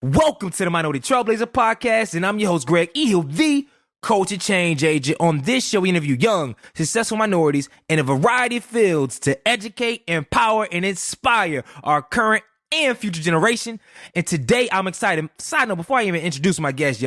Welcome to the Minority Trailblazer Podcast, and I'm your host, Greg Ehill, the culture change agent. On this show, we interview young, successful minorities in a variety of fields to educate, empower, and inspire our current and future generation. And today, I'm excited. Side note, before I even introduce my guest,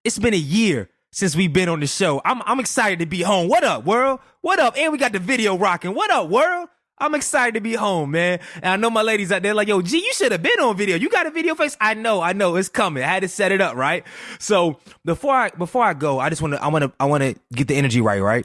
it's been a year since we've been on the show. I'm excited to be home. What up, world? What up? And we got the video rocking. What up, world? I'm excited to be home, man. And I know my ladies out there like, yo, G, you should have been on video. You got a video face? I know, it's coming. I had to set it up, right? So before I go, I want to get the energy right?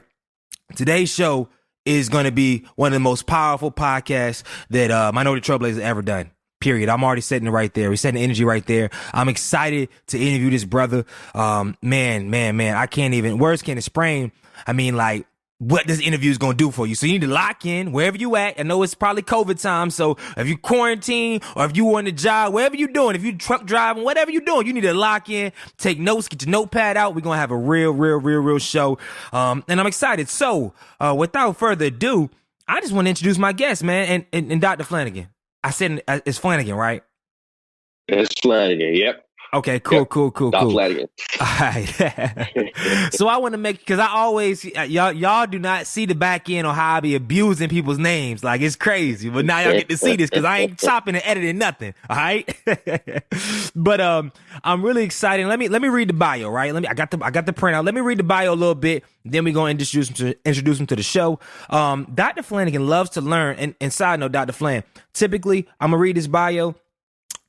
Today's show is going to be one of the most powerful podcasts that Minority Trailblazers ever done. Period. I'm already setting it right there. We're setting the energy right there. I'm excited to interview this brother. Man. I can't even, words can't explain. I mean, like, what this interview is going to do for you. So you need to lock in wherever you at. I know it's probably COVID time. So if you quarantine or if you on the job, wherever you're doing, if you truck driving, whatever you're doing, you need to lock in, take notes, get your notepad out. We're going to have a real show. And I'm excited. So without further ado, I just want to introduce my guest, man, and Dr. Flanagan. I said it's Flanagan, right? It's Flanagan, yep. Okay, cool. Dr. Flanagan. All right. So I want to make, because I always, y'all do not see the back end on how I be abusing people's names. Like, it's crazy. But now y'all get to see this because I ain't chopping and editing nothing. All right. But I'm really excited. Let me read the bio, right? I got the printout. Let me read the bio a little bit. Then we're going to introduce him to the show. Dr. Flanagan loves to learn. And side note, Dr. Flan, typically, I'm going to read his bio.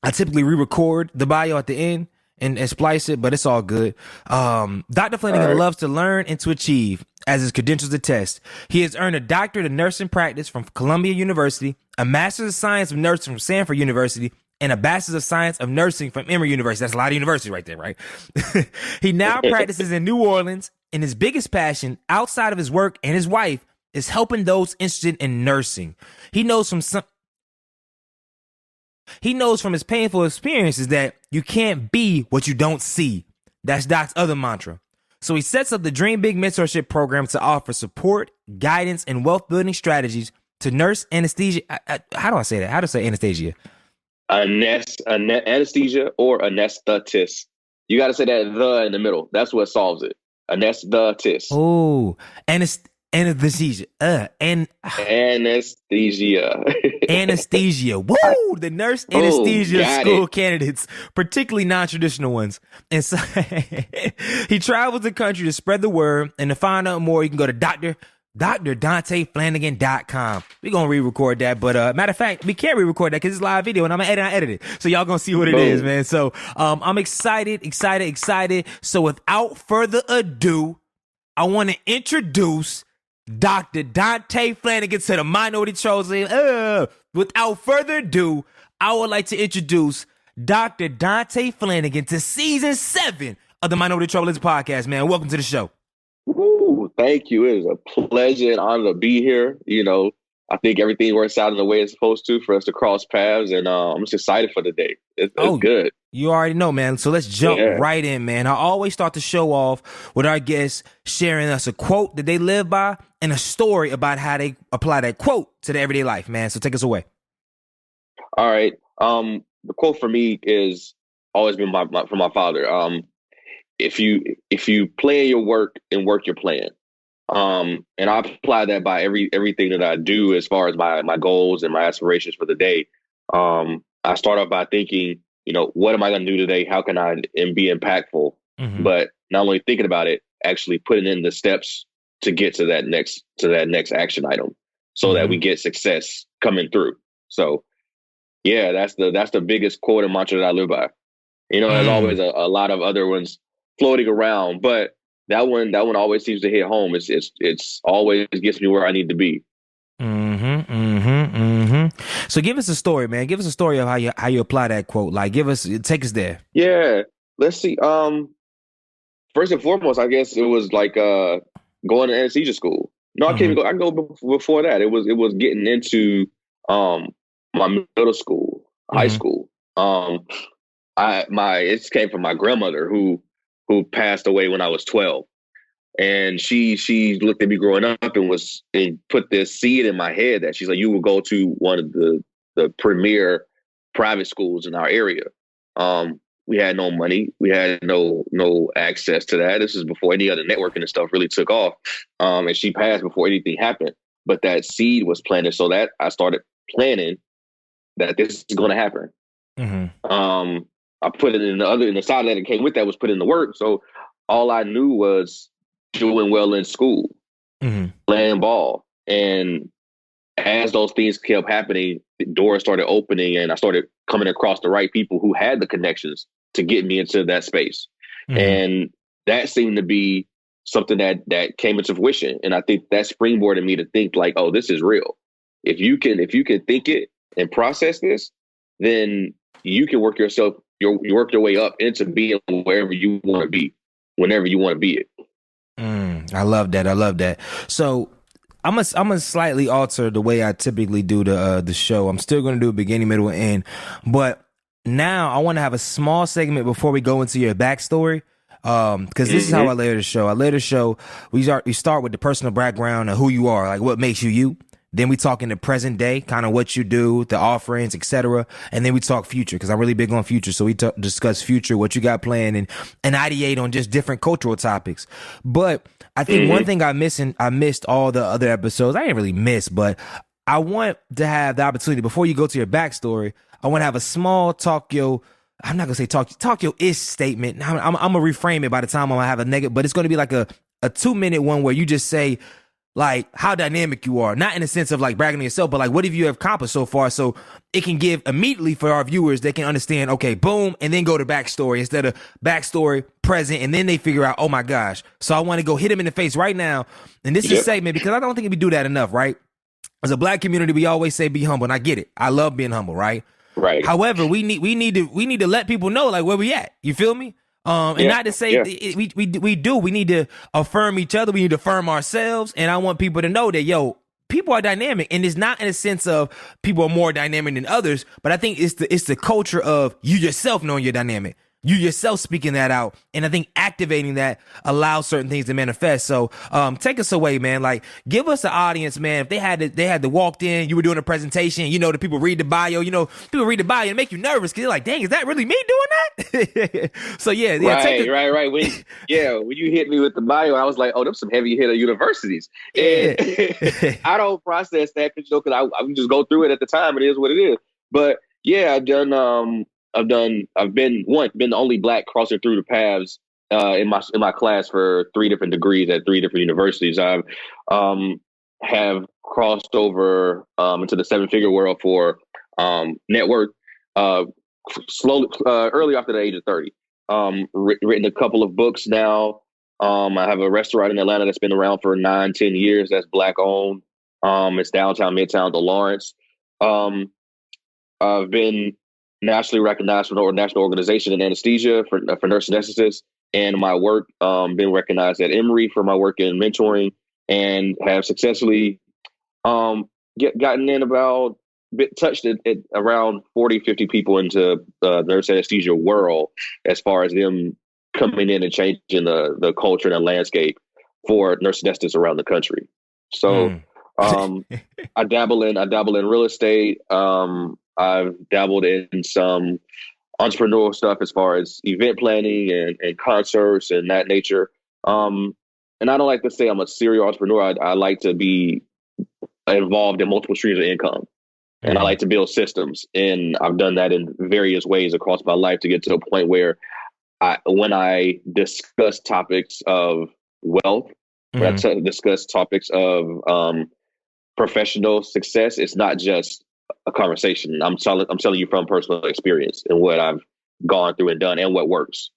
I typically re-record the bio at the end and splice it, but it's all good. Dr. Flanagan loves to learn and to achieve, as his credentials attest. He has earned a doctorate of nursing practice from Columbia University, a master's of science of nursing from Stanford University, and a bachelor's of science of nursing from Emory University. That's a lot of university right there, right? He now practices in New Orleans, and his biggest passion outside of his work and his wife is helping those interested in nursing. He knows from his painful experiences that you can't be what you don't see. That's Doc's other mantra. So he sets up the Dream Big Mentorship Program to offer support, guidance, and wealth building strategies to nurse anesthesia. How do I say that? How do I say anesthesia? Anesthesia or anesthetist. You got to say that the in the middle. That's what solves it. Anesthetist. Oh, anesthesia. Anesthesia. Woo! The nurse anesthesia school candidates, particularly non-traditional ones. And so he travels the country to spread the word. And to find out more, you can go to DrDonteFlanagan.com. We're going to re-record that. But matter of fact, we can't re-record that because it's live video and I'm going to edit it. So y'all going to see what it is, man. So I'm excited. So without further ado, I want to introduce Dr. Dante Flanagan to the Minority Trailblazers. Without further ado, I would like to introduce Dr. Dante Flanagan to season 7 of the Minority Trailblazers podcast, man. Welcome to the show. Ooh, thank you. It is a pleasure and honor to be here. You know, I think everything works out in the way it's supposed to for us to cross paths, and I'm just excited for the day. It's good. You already know, man. So let's jump right in, man. I always start the show off with our guests sharing us a quote that they live by and a story about how they apply that quote to their everyday life, man. So take us away. All right. The quote for me is always been from my father. If you plan your work and work your plan. And I apply that by everything that I do as far as my goals and my aspirations for the day. I start off by thinking, you know, what am I going to do today? How can I be impactful? Mm-hmm. But not only thinking about it, actually putting in the steps to get to that next action item so that we get success coming through. So yeah, that's the biggest quote and mantra that I live by. You know, there's always a lot of other ones floating around, but that one always seems to hit home. It's always gets me where I need to be. So give us a story, man. Give us a story of how you apply that quote. Like, take us there. Yeah. Let's see. First and foremost, I guess it was like going to anesthesia school. No, I can't even go. I can go before that. It was getting into my middle school, high school. It came from my grandmother who passed away when I was 12. And she looked at me growing up and put this seed in my head that she's like, you will go to one of the premier private schools in our area. We had no money. We had no access to that. This is before any other networking and stuff really took off. And she passed before anything happened. But that seed was planted, so that I started planning that this is going to happen. Mm-hmm. I put it in the side that it came with that was put in the work. So all I knew was doing well in school, playing ball. And as those things kept happening, the doors started opening and I started coming across the right people who had the connections to get me into that space. Mm-hmm. And that seemed to be something that came into fruition. And I think that springboarded me to think like, oh, this is real. If you can think it and process this, then you can work your way up into being wherever you want to be, whenever you want to be it. I love that. So I'm gonna slightly alter the way I typically do the show. I'm still gonna do a beginning, middle, and end, but now I want to have a small segment before we go into your backstory. Because this is how I layer the show. We start with the personal background of who you are, like what makes you you. Then we talk in the present day, kind of what you do, the offerings, etc. And then we talk future, because I'm really big on future. So we discuss future, what you got planned, and ideate on just different cultural topics. But I think one thing I missed all the other episodes. I didn't really miss, but I want to have the opportunity, before you go to your backstory, I want to have a small I'm not going to say talk your ish statement. I'm going to reframe it by the time I'm going to have a negative, but it's going to be like a 2-minute one where you just say, like, how dynamic you are, not in the sense of like bragging on yourself, but like what have you accomplished so far, so it can give immediately for our viewers, they can understand, okay, boom, and then go to backstory instead of backstory, present, and then they figure out, oh my gosh. So I want to go hit him in the face right now, and this is a segment because I don't think we do that enough, right? As a Black community, we always say be humble, and I get it. I love being humble, right? Right. However, we need to let people know like where we at. You feel me? And not to say we need to affirm each other. We need to affirm ourselves. And I want people to know that, yo, people are dynamic, and it's not in a sense of people are more dynamic than others, but I think it's the culture of you yourself knowing you're dynamic. You yourself speaking that out, and I think activating that allows certain things to manifest. So, take us away, man. Like, give us the audience, man. If they had to walked in, you were doing a presentation. You know, the people read the bio. You know, people read the bio and make you nervous because you're like, dang, is that really me doing that? So yeah, right. When you hit me with the bio, I was like, oh, them some heavy hitter universities. And I don't process that because I just go through it at the time. It is what it is. But yeah, I've been the only Black crossing through the paths in my class for 3 different degrees at 3 different universities. I've have crossed over into the 7-figure world for network slowly early after the age of 30. Written a couple of books now. I have a restaurant in Atlanta that's been around for 9-10 years. That's Black owned. It's downtown Midtown, the Lawrence. I've been nationally recognized for an national organization in anesthesia for nurse anesthetists, and my work been recognized at Emory for my work in mentoring, and have successfully gotten in touched at around 40-50 people into the nurse anesthesia world as far as them coming in and changing the culture and the landscape for nurse anesthetists around the country. So I dabble in real estate. I've dabbled in some entrepreneurial stuff as far as event planning and concerts and that nature. And I don't like to say I'm a serial entrepreneur. I like to be involved in multiple streams of income. And I like to build systems. And I've done that in various ways across my life to get to a point where when I discuss topics of wealth, when I discuss topics of professional success, it's not just a conversation. I'm telling you from personal experience and what I've gone through and done and what works.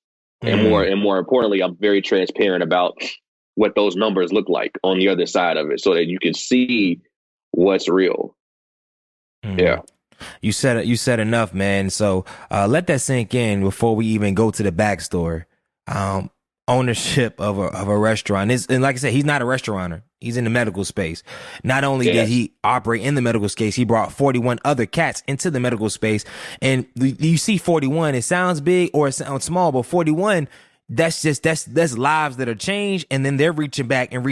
And more importantly, I'm very transparent about what those numbers look like on the other side of it so that you can see what's real. Yeah. You said enough, man. So let that sink in before we even go to the backstory. Ownership of a restaurant and like I said, he's not a restaurateur. He's in the medical space. Not only did he operate in the medical space, he brought 41 other cats into the medical space. And you see 41, it sounds big or it sounds small, but 41, that's lives that are changed, and then they're reaching back, and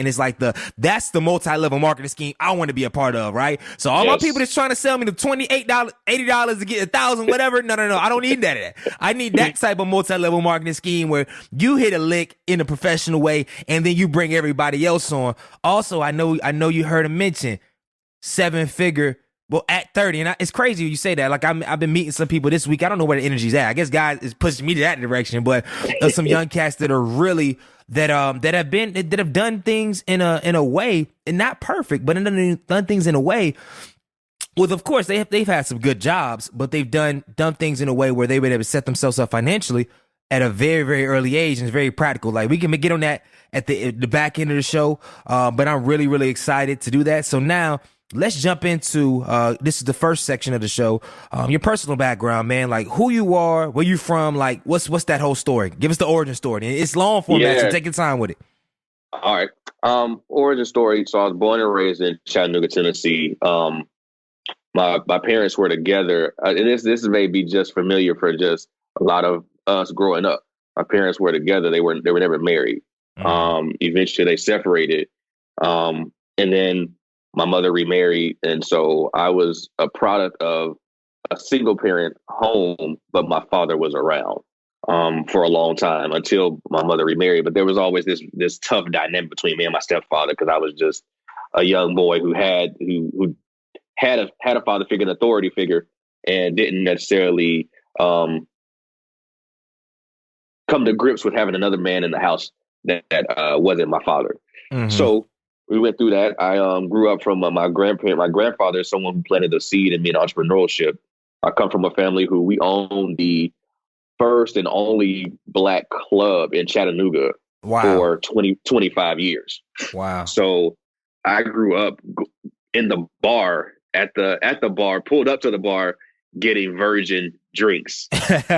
it's like that's the multi-level marketing scheme I want to be a part of, right? So all my people that's trying to sell me the $28, $80 to get 1,000, whatever, no, I don't need that. I need that type of multi-level marketing scheme where you hit a lick in a professional way, and then you bring everybody else on. Also, I know you heard him mention 7-figure. Well, at 30, and it's crazy you say that. Like I've been meeting some people this week. I don't know where the energy's at. I guess guys is pushing me to that direction, but some young cats that are really that have done things in a way, and not perfect, but done things in a way. Well, of course they've had some good jobs, but they've done things in a way where they've been able to set themselves up financially at a very, very early age, and it's very practical. Like we can get on that at the back end of the show, but I'm really, really excited to do that. So now, let's jump into this is the first section of the show. Your personal background, man, like who you are, where you from, like what's that whole story? Give us the origin story. It's long format, so take your time with it. All right. Origin story. So I was born and raised in Chattanooga, Tennessee. My parents were together, and this may be just familiar for just a lot of us growing up. My parents were together. They were never married. Eventually they separated. And then my mother remarried, and so I was a product of a single parent home, but my father was around for a long time until my mother remarried. But there was always this tough dynamic between me and my stepfather, because I was just a young boy who had a father figure, an authority figure, and didn't necessarily come to grips with having another man in the house that wasn't my father. Mm-hmm. So we went through that. I grew up from my grandparent. My grandfather is someone who planted the seed in me in entrepreneurship. I come from a family who we own the first and only Black club in Chattanooga for 25 years. Wow. So I grew up in the bar, at the bar, pulled up to the bar, getting virgin drinks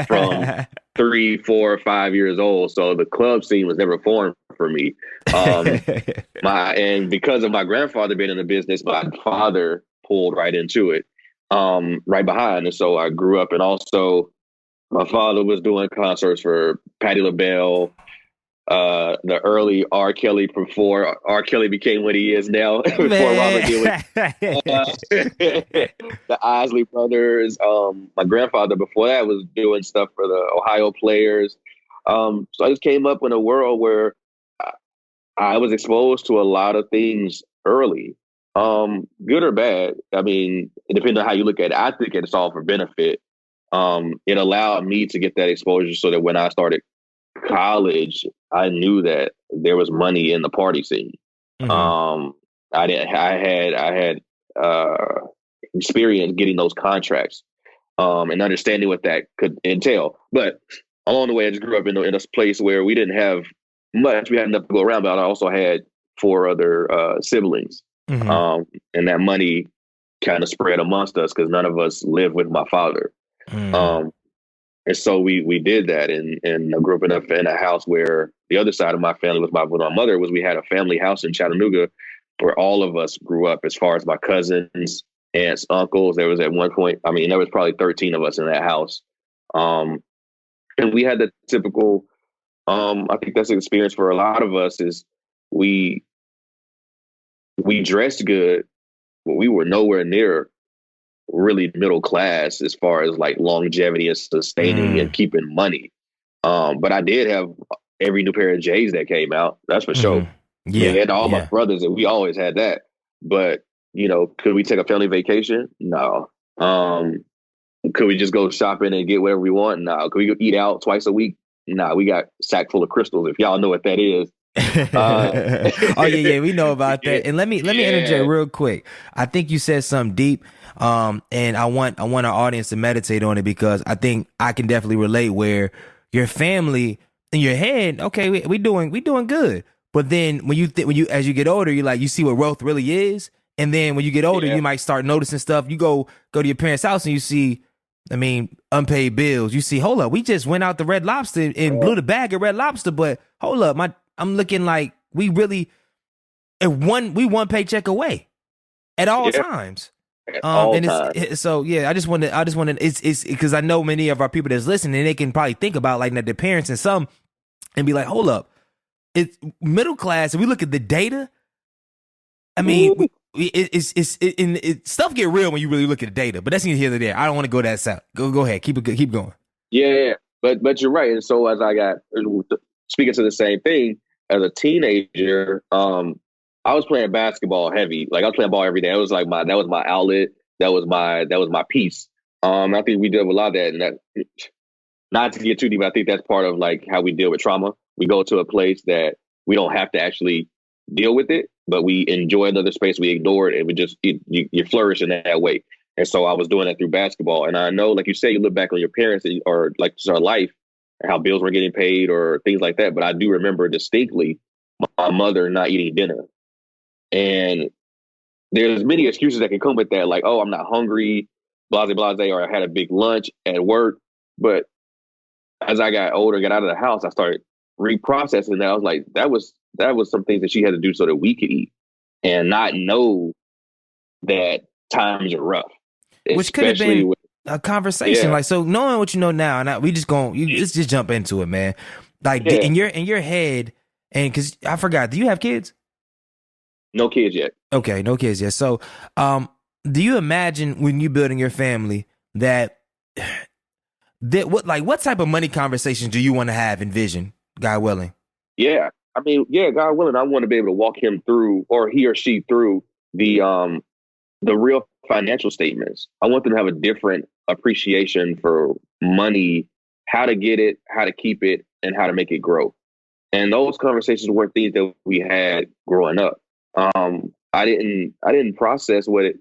from 3, 4, 5 years old. So the club scene was never formed for me. And because of my grandfather being in the business, my father pulled right into it, right behind. And so I grew up, and also my father was doing concerts for Patti LaBelle, the early R. Kelly, before R. Kelly became what he is now, before Robert did the Isley Brothers. My grandfather before that was doing stuff for the Ohio Players. So I just came up in a world where I was exposed to a lot of things early, good or bad. I mean, depending on how you look at it, I think it's all for benefit. It allowed me to get that exposure so that when I started college, I knew that there was money in the party scene. Mm-hmm. I had experience getting those contracts, and understanding what that could entail. But along the way, I just grew up in a place where we didn't have much. We had enough to go around, but I also had 4 other siblings. Mm-hmm. And that money kind of spread amongst us because none of us lived with my father. Mm-hmm. And so we did that, and I grew up in a house where the other side of my family with my mother we had a family house in Chattanooga where all of us grew up, as far as my cousins, aunts, uncles. There was at one point, I mean, there was probably 13 of us in that house. And we had the typical, I think that's an experience for a lot of us, is we dressed good, but we were nowhere near really middle class as far as like longevity and sustaining and keeping money. But I did have every new pair of J's that came out. That's for sure. Yeah. And all my brothers, and we always had that. But, could we take a family vacation? No. Could we just go shopping and get whatever we want? No. Could we go eat out twice a week? No. We got a sack full of crystals, if y'all know what that is. Oh yeah, we know about that. And let me interject real quick. I think you said something deep, and I want our audience to meditate on it, because I think I can definitely relate, where your family in your head, okay, we doing good, but then when you as you get older, you see what wealth really is, and then when you get older, you might start noticing stuff. You go to your parents' house and you see, unpaid bills. You see, hold up, we just went out to Red Lobster and blew the bag at Red Lobster, but hold up, I'm looking like we really one paycheck away at all times. So I just wanted it's because I know many of our people that's listening, they can probably think about like that their parents, and some and be like, hold up, it's middle class. If we look at the data, I mean, stuff get real when you really look at the data. But that's neither here nor there. I don't want to go that south. Go ahead, keep going. Yeah, but you're right. And so as I got speaking to the same thing as a teenager, I was playing basketball heavy. Like I was playing ball every day. It was like that was my outlet. That was my piece. I think we deal with a lot of that, and that not to get too deep. I think that's part of like how we deal with trauma. We go to a place that we don't have to actually deal with it, but we enjoy another space. We ignore it, and we just you flourish in that way. And so I was doing that through basketball. And I know, like you say, you look back on your parents or like just our life and how bills were getting paid or things like that. But I do remember distinctly my mother not eating dinner. And there's many excuses that can come with that, like, oh, I'm not hungry, blase, or I had a big lunch at work. But as I got older, got out of the house, I started reprocessing that. I was like, that was some things that she had to do so that we could eat and not know that times are rough. Which could have been a conversation. Like, so knowing what you know now, and let's just jump into it, man. Like in your head, and because I forgot, do you have kids? No kids yet. Okay, no kids yet. So, do you imagine when you building your family that what type of money conversations do you want to have, envision, God willing? Yeah, I mean, God willing, I want to be able to walk him through, or he or she through the real financial statements. I want them to have a different appreciation for money, how to get it, how to keep it, and how to make it grow. And those conversations were things that we had growing up. I didn't process what a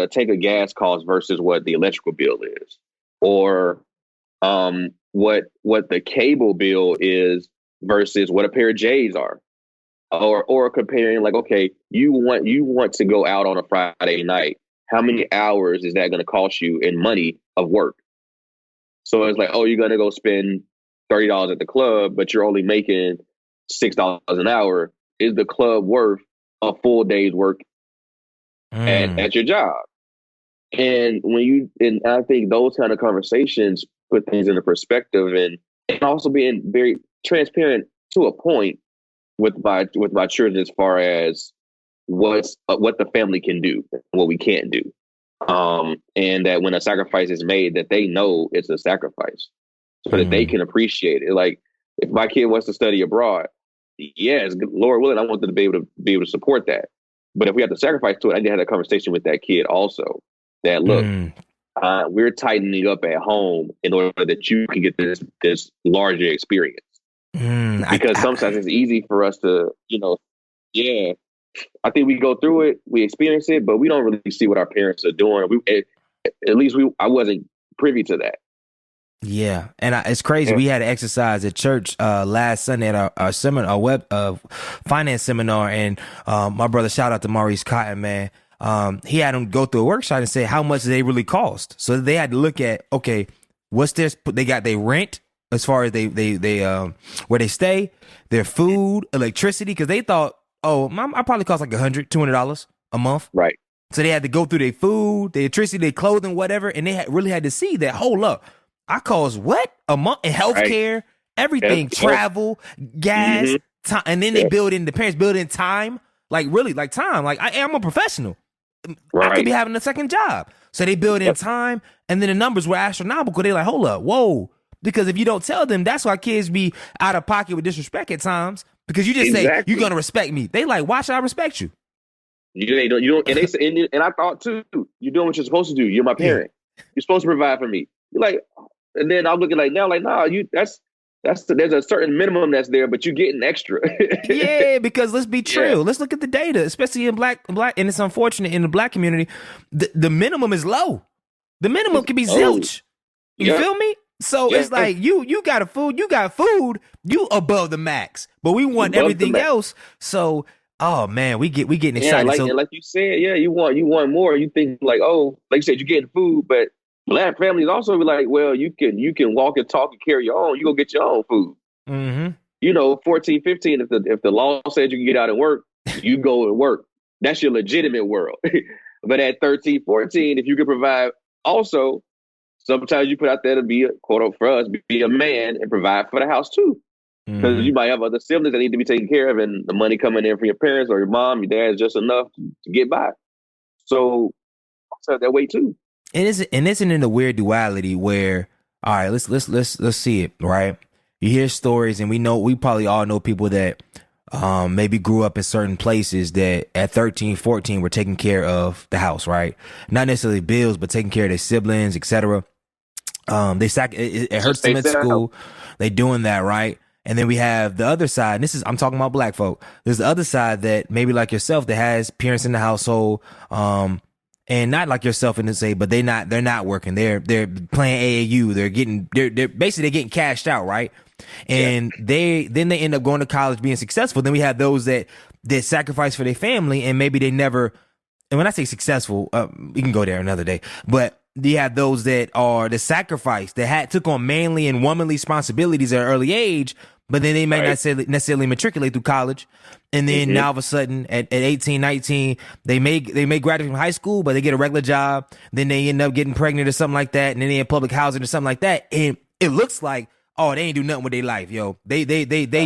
tank of gas costs versus what the electrical bill is, or what the cable bill is versus what a pair of J's are. Or comparing, like, okay, you want to go out on a Friday night. How many hours is that going to cost you in money of work? So it's like, oh, you're going to go spend $30 at the club, but you're only making $6 an hour. Is the club worth a full day's work at your job? And I think those kind of conversations put things into perspective, and also being very transparent to a point with my children as far as what the family can do, what we can't do, and that when a sacrifice is made, that they know it's a sacrifice, so that they can appreciate it. Like if my kid wants to study abroad, yes, Lord willing, I want them to be able to support that. But if we have to sacrifice to it, I need to have that conversation with that kid also. That look, we're tightening up at home in order that you can get this larger experience. Because sometimes it's easy for us to, I think we go through it, we experience it, but we don't really see what our parents are doing. I wasn't privy to that. Yeah, and it's crazy. Yeah. We had an exercise at church last Sunday at our seminar, finance seminar, and my brother, shout out to Maurice Cotton, man. He had them go through a workshop and say how much they really cost. So they had to look at, okay, what's they got their rent, as far as they where they stay, their food, electricity, because they thought, oh, I probably cost like $100, $200 a month. Right. So they had to go through their food, their electricity, their clothing, whatever, and they really had to see that, hold up, I cost what a month in healthcare, everything, travel, gas, time, and then the parents build in time, like really, like time. Like I'm a professional, I could be having a second job, so they build in time, and then the numbers were astronomical. They're like, hold up, whoa. Because if you don't tell them, that's why kids be out of pocket with disrespect at times. Because you just say, you're going to respect me. They like, why should I respect you? You don't, and they say, and I thought too, you're doing what you're supposed to do. You're my parent. Yeah. You're supposed to provide for me. You're like, and then I'm looking like now, like, nah, there's a certain minimum that's there, but you're getting extra. Yeah, because let's be true. Yeah. Let's look at the data, especially in black, and it's unfortunate in the black community. The minimum is low. The minimum can be zilch. You feel me? So it's like you got food, you above the max, but we want everything else. So, oh man, we getting excited. Like you said, you want more. You think like, oh, like you said, you're getting food, but black families also be like, well, you can walk and talk and carry your own. You go get your own food. Mm-hmm. 14, 15. If the law says you can get out and work, you go and work. That's your legitimate world. But at 13, 14, if you can provide also, sometimes you put out there to be a quote unquote for us, be a man and provide for the house too. Because you might have other siblings that need to be taken care of, and the money coming in from your parents or your mom, your dad is just enough to get by. So that way too. And isn't it a weird duality where, all right, let's see it, right? You hear stories, and we probably all know people that maybe grew up in certain places that at 13, 14 were taking care of the house, right? Not necessarily bills, but taking care of their siblings, etc. It hurts them at school. They doing that, right? And then we have the other side. And I'm talking about black folk. There's the other side that maybe like yourself that has parents in the household, and not like yourself in the say, but they're not working. They're playing AAU. They're basically getting cashed out, right? And they end up going to college, being successful. Then we have those that sacrifice for their family, and maybe they never. And when I say successful, we can go there another day. But you have those that are the sacrifice that took on manly and womanly responsibilities at an early age, but then they may not necessarily matriculate through college. And then now all of a sudden at 18, 19, they may graduate from high school, but they get a regular job. Then they end up getting pregnant or something like that. And then they in public housing or something like that. And it looks like, oh, they ain't do nothing with their life, yo. They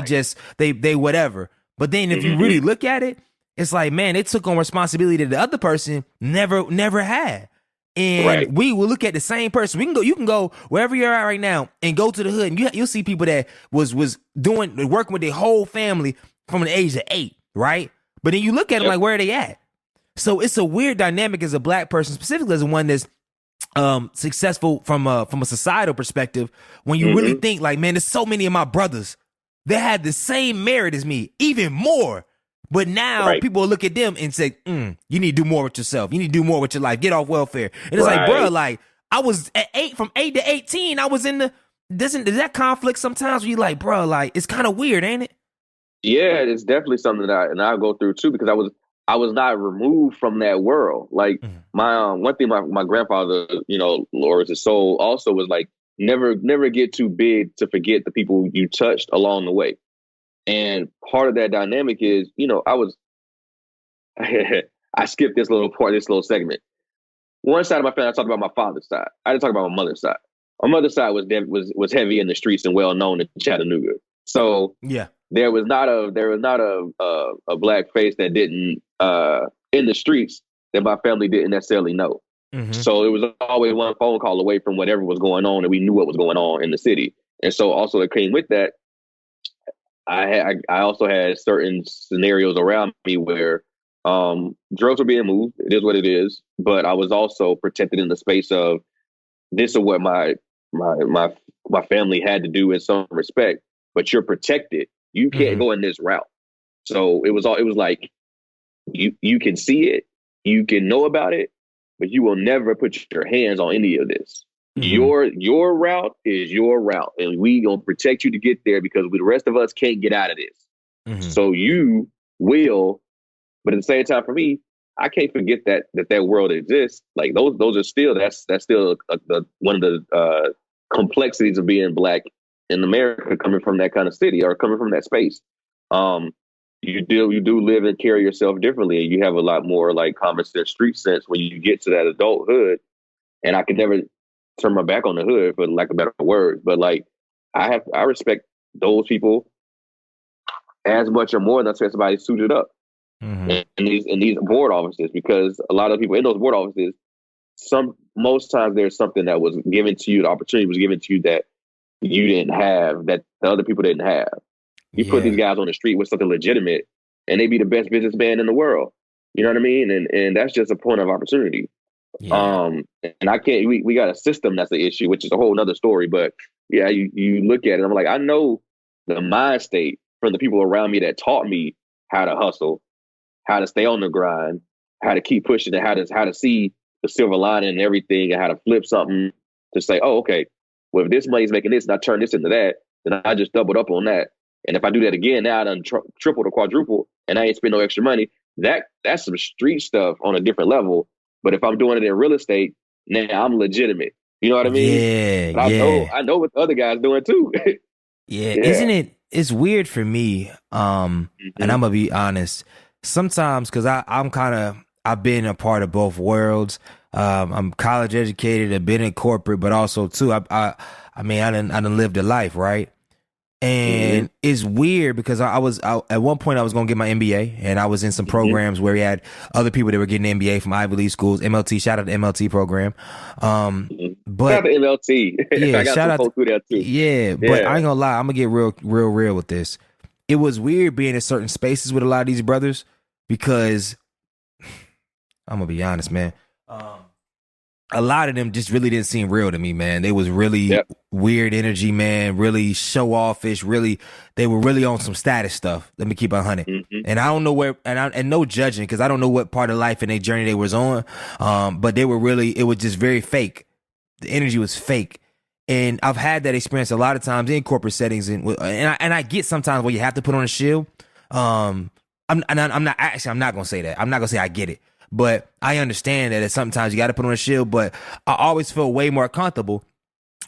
just whatever. But then if you really look at it, it's like, man, they took on responsibility that the other person never had. And we will look at the same person. You can go wherever you're at right now and go to the hood, and you'll see people that was working with their whole family from the age of 8, right? But then you look at them like, where are they at? So it's a weird dynamic as a black person, specifically as one that's successful from a societal perspective. When you really think like, man, there's so many of my brothers that had the same merit as me, even more. But now people will look at them and say, you need to do more with yourself. You need to do more with your life. Get off welfare. And it's like, bro, like I was from 8 to 18. I was in the, does that conflict sometimes where you like, bro, like it's kind of weird, ain't it? Yeah, it's definitely something that I go through too, because I was not removed from that world. Like my one thing my grandfather, Lord his soul, also was like, never get too big to forget the people you touched along the way. And part of that dynamic is, I skipped this little part, this little segment. One side of my family, I talked about my father's side. I didn't talk about my mother's side. My mother's side was heavy in the streets and well known in Chattanooga. So there was not a black face that didn't in the streets that my family didn't necessarily know. So it was always one phone call away from whatever was going on, and we knew what was going on in the city. And so also it came with that. I also had certain scenarios around me where drugs were being moved. It is what it is. But I was also protected in the space of this is what my family had to do in some respect. But you're protected. You can't go in this route. So it was like you can see it, you can know about it, but you will never put your hands on any of this. Your route is your route, and we gonna protect you to get there because the rest of us can't get out of this. So you will, but at the same time, for me, I can't forget that world exists. Like those are still that's still one of the complexities of being black in America, coming from that kind of city or coming from that space. You do live and carry yourself differently, and you have a lot more like common sense, street sense when you get to that adulthood. And I could never turn my back on the hood, for lack of better word, but like I respect those people as much or more than I respect somebody suited up in these board offices, because a lot of people in those board offices, most times there's something that was given to you, the opportunity was given to you that you didn't have, that the other people didn't have. You put these guys on the street with something legitimate, and they be the best businessman in the world. You know what I mean? And that's just a point of opportunity. And I can't, we got a system that's the issue, which is a whole nother story. But yeah, you look at it, I'm like, I know the mind state from the people around me that taught me how to hustle, how to stay on the grind, how to keep pushing, and how to see the silver lining and everything, and how to flip something to say, oh, okay, well, if this money's making this and I turn this into that, then I just doubled up on that. And if I do that again, now I done tripled or quadrupled, and I ain't spend no extra money. That's some street stuff on a different level. But if I'm doing it in real estate, now I'm legitimate. You know what I mean? But I know what the other guys doing too. Isn't it? It's weird for me. And I'm gonna be honest. Sometimes, because I've been a part of both worlds. I'm college educated. I've been in corporate, but also too, I mean, I done lived a life, right? And it's weird because I was at one point I was gonna get my MBA, and I was in some programs where we had other people that were getting MBA from Ivy League schools. MLT, shout out to MLT program. But shout out to MLT. Yeah, I got shout some out folks through there too. Yeah, but I ain't gonna lie, I'm gonna get real with this. It was weird being in certain spaces with a lot of these brothers because I'm gonna be honest, man. A lot of them just really didn't seem real to me, man. They was really weird energy, man. Really show offish. Really, they were really on some status stuff. Let me keep it 100. And I don't know where, and no judging, because I don't know what part of life and their journey they was on. But they were really, it was just very fake. The energy was fake. And I've had that experience a lot of times in corporate settings, and I get sometimes where you have to put on a shield. I'm not gonna say that. I'm not gonna say I get it. But I understand that sometimes you got to put on a shield, but I always feel way more comfortable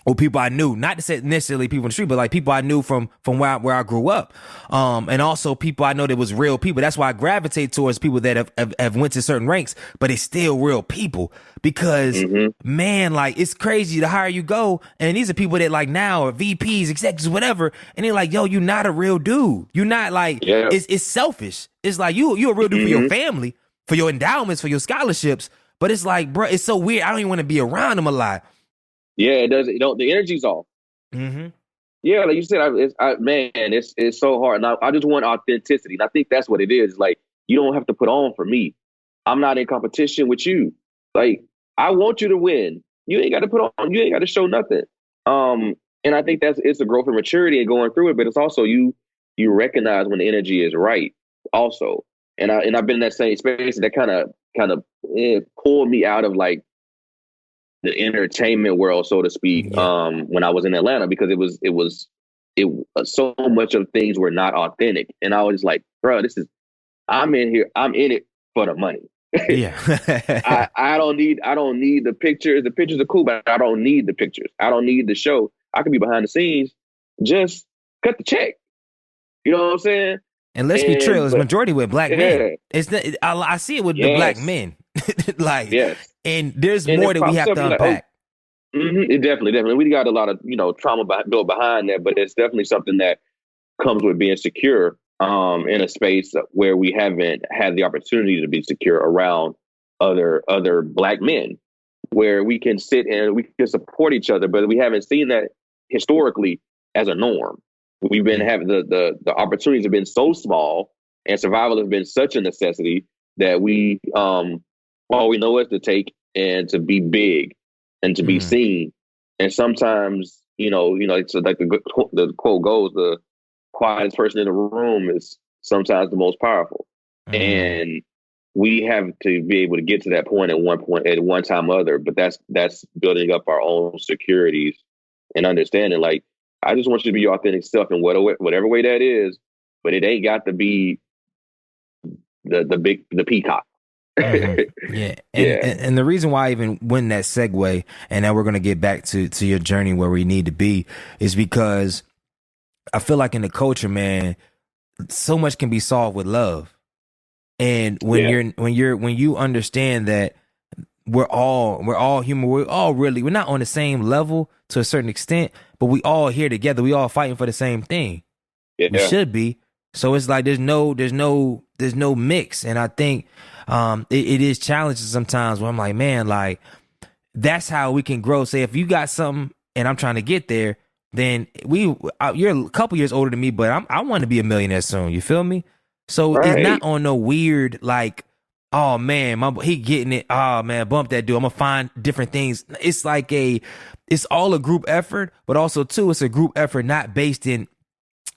with people I knew, not to say necessarily people in the street, but like people I knew from where I grew up. And also people I know that was real people. That's why I gravitate towards people that have went to certain ranks, but it's still real people because man, like it's crazy the higher you go. And these are people that like now are VPs, executives, whatever. And they're like, yo, you're not a real dude. You're not like, it's selfish. It's like you a real dude for your family, for your endowments, for your scholarships. But it's like, bro, it's so weird. I don't even want to be around them a lot. Yeah, it does. You know, the energy's off. Yeah, like you said, it's so hard. And I just want authenticity. And I think that's what it is. Like, you don't have to put on for me. I'm not in competition with you. Like, I want you to win. You ain't got to put on. You ain't got to show nothing. And I think it's a growth and maturity and going through it. But it's also you recognize when the energy is right also. And I've been in that same space that kind of pulled me out of like the entertainment world, so to speak, when I was in Atlanta, because it was so much of things were not authentic. And I was like, bro, I'm in it for the money. I don't need the pictures. The pictures are cool, but I don't need the pictures. I don't need the show. I can be behind the scenes. Just cut the check. You know what I'm saying? And let's be true, it's majority with black men. It's I see it with the black men. Like, and there's more that we have to unpack. It definitely. We got a lot of, trauma built behind that, but it's definitely something that comes with being secure in a space where we haven't had the opportunity to be secure around other black men, where we can sit and we can support each other, but we haven't seen that historically as a norm. We've been having the opportunities have been so small, and survival has been such a necessity that we all we know is to take and to be big and to be seen. And sometimes, it's like the quote goes, the quietest person in the room is sometimes the most powerful. And we have to be able to get to that point at one time or other. But that's building up our own securities and understanding, like, I just want you to be your authentic self in whatever way that is, but it ain't got to be the peacock. Yeah. And the reason why I even went that segue, and now we're going to get back to your journey where we need to be, is because I feel like in the culture, man, so much can be solved with love. And when you understand that we're all human, we're not on the same level to a certain extent, but we all here together, we all fighting for the same thing. We should be. So it's like there's no mix. And I think it is challenging sometimes where I'm like, man, like that's how we can grow. Say if you got something and I'm trying to get there, then you're a couple years older than me, but I want to be a millionaire soon. You feel me? So it's not on no weird like, oh man, he getting it. Oh man, bump that dude. I'm gonna find different things. It's like it's all a group effort, but also too, it's a group effort not based in.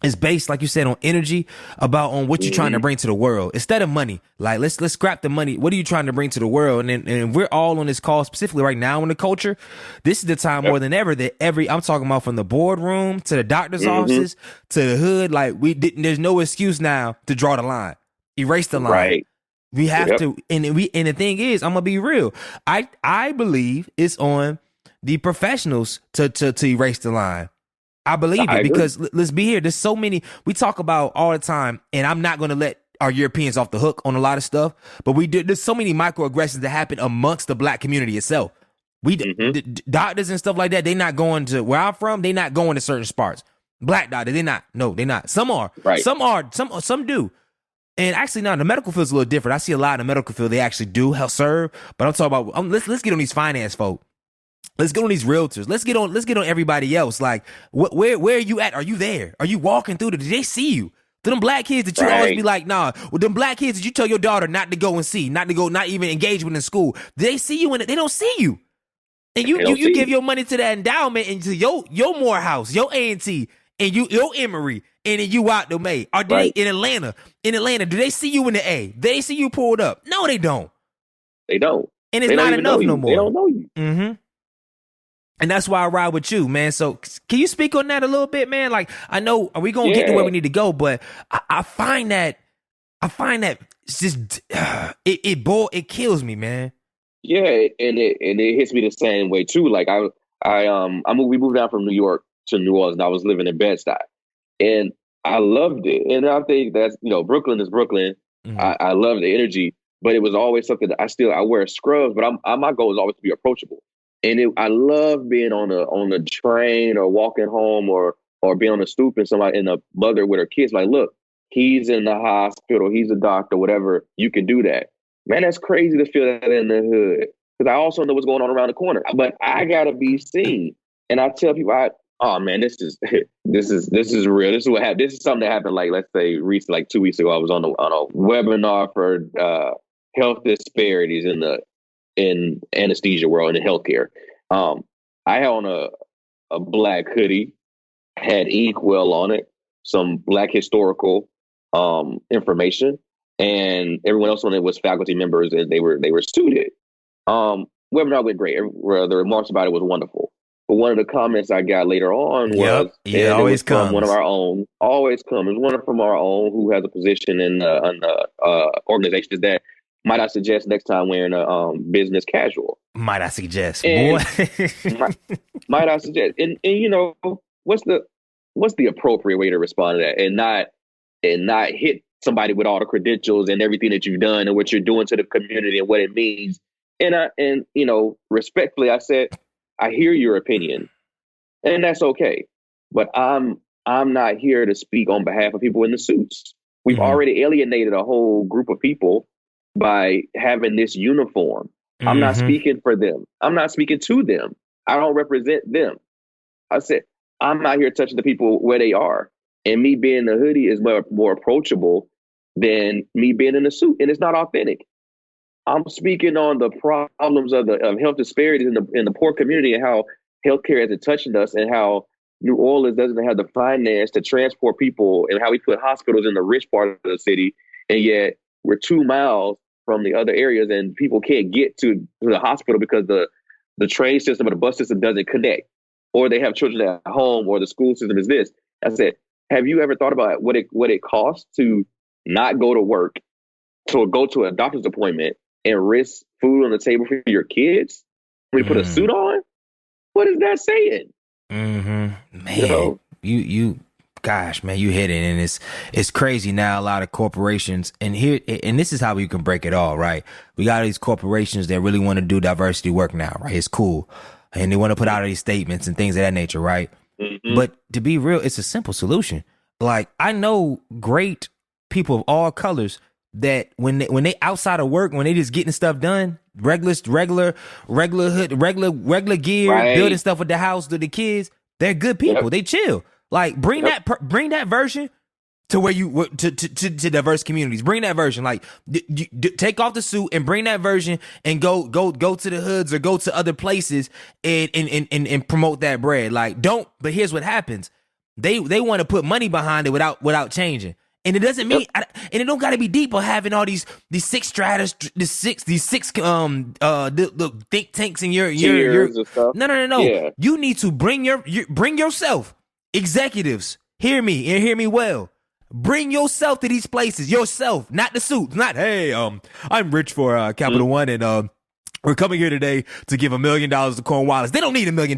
It's based, like you said, on energy, on what you're trying to bring to the world instead of money. Like let's scrap the money. What are you trying to bring to the world? And we're all on this call specifically right now in the culture. This is the time more than ever that I'm talking about from the boardroom to the doctor's offices to the hood. Like there's no excuse now to draw the line, erase the line. Right. We have to, and the thing is, I'm gonna be real. I believe it's on the professionals to erase the line. I believe it because let's be here. There's so many we talk about all the time, and I'm not gonna let our Europeans off the hook on a lot of stuff, but there's so many microaggressions that happen amongst the black community itself. Doctors and stuff like that, they not going to where I'm from. They not going to certain spots. Black doctors, they not. No, they not. Some are. Right. Some do. And actually, now the medical field's a little different. I see a lot in the medical field they actually do help serve. But I'm talking about let's get on these finance folk. Let's get on these realtors. Let's get on everybody else. Like, where are you at? Are you there? Are you walking through? Did they see you? To them black kids that you always be like, nah. With them black kids that you tell your daughter not to go and see, not even engage with in school. They see you in it. They don't see you. And you give your money to that endowment and to your Morehouse, your A&T, and your Emory, and then you out the May. Are they in Atlanta? In Atlanta, do they see you in the A? They see you pulled up? No, they don't. They don't. And it's not enough no more. They don't know you. Mm-hmm. And that's why I ride with you, man. So can you speak on that a little bit, man? Like, I know we gonna get to where we need to go, but I find that it's just it kills me, man. Yeah, and it hits me the same way too. Like we moved down from New York to New Orleans, and I was living in Bed-Stuy, and I loved it. And I think that's Brooklyn is Brooklyn. Mm-hmm. I love the energy, but it was always something that I wear scrubs, but my goal is always to be approachable. And I love being on the train or walking home or being on the stoop and somebody and a mother with her kids like, look, he's in the hospital, he's a doctor, whatever. You can do that. Man, that's crazy to feel that in the hood. Because I also know what's going on around the corner. But I gotta be seen. And I tell people, oh man, this is real. This is what happened. This is something that happened, like, let's say recently, like 2 weeks ago. I was on a webinar for health disparities in anesthesia world, in healthcare. I had on a black hoodie, had Inkwell on it, some black historical information. And everyone else on it was faculty members, and they were suited. Webinar went great. The remarks about it was wonderful. But one of the comments I got later on was, always comes from one of our own. Always comes. It was one from our own who has a position in organizations that might I suggest next time wearing a business casual. Might I suggest, boy? Might I suggest? And what's the appropriate way to respond to that, and not hit somebody with all the credentials and everything that you've done and what you're doing to the community and what it means. And respectfully, I said, I hear your opinion, and that's okay. But I'm not here to speak on behalf of people in the suits. We've already alienated a whole group of people by having this uniform. I'm not speaking for them. I'm not speaking to them. I don't represent them. I said, I'm not here touching the people where they are. And me being the hoodie is more approachable than me being in a suit. And it's not authentic. I'm speaking on the problems of health disparities in the poor community and how healthcare isn't touching us, and how New Orleans doesn't have the finance to transport people, and how we put hospitals in the rich part of the city. And yet we're 2 miles from the other areas, and people can't get to the hospital because the train system or the bus system doesn't connect, or they have children at home, or the school system is this. I said, have you ever thought about what it costs to not go to work, to go to a doctor's appointment and risk food on the table for your kids? When you put a suit on, what is that saying? Mm-hmm. Man, you gosh, man, you hit it. And it's crazy now. A lot of corporations, and this is how we can break it all, right? We got these corporations that really want to do diversity work now, right? It's cool. And they want to put out these statements and things of that nature, right? Mm-hmm. But to be real, it's a simple solution. Like, I know great people of all colors that when they outside of work, when they just getting stuff done, regular gear, right, building stuff with the house, to the kids, they're good people. Yep. They chill. Like, bring that version to where you to diverse communities. Bring that version. Like, take off the suit and bring that version, and go to the hoods or go to other places and promote that bread. Like, but here's what happens. They want to put money behind it without changing. And it doesn't mean, and it don't got to be deep or having all these six stratas, the think tanks in your no. Yeah. You need to bring yourself. Executives, hear me and hear me well. Bring yourself to these places. Yourself, not the suits. Not, hey, I'm rich for Capital One, and we're coming here today to give $1 million to Cornwallis. They don't need $1 million.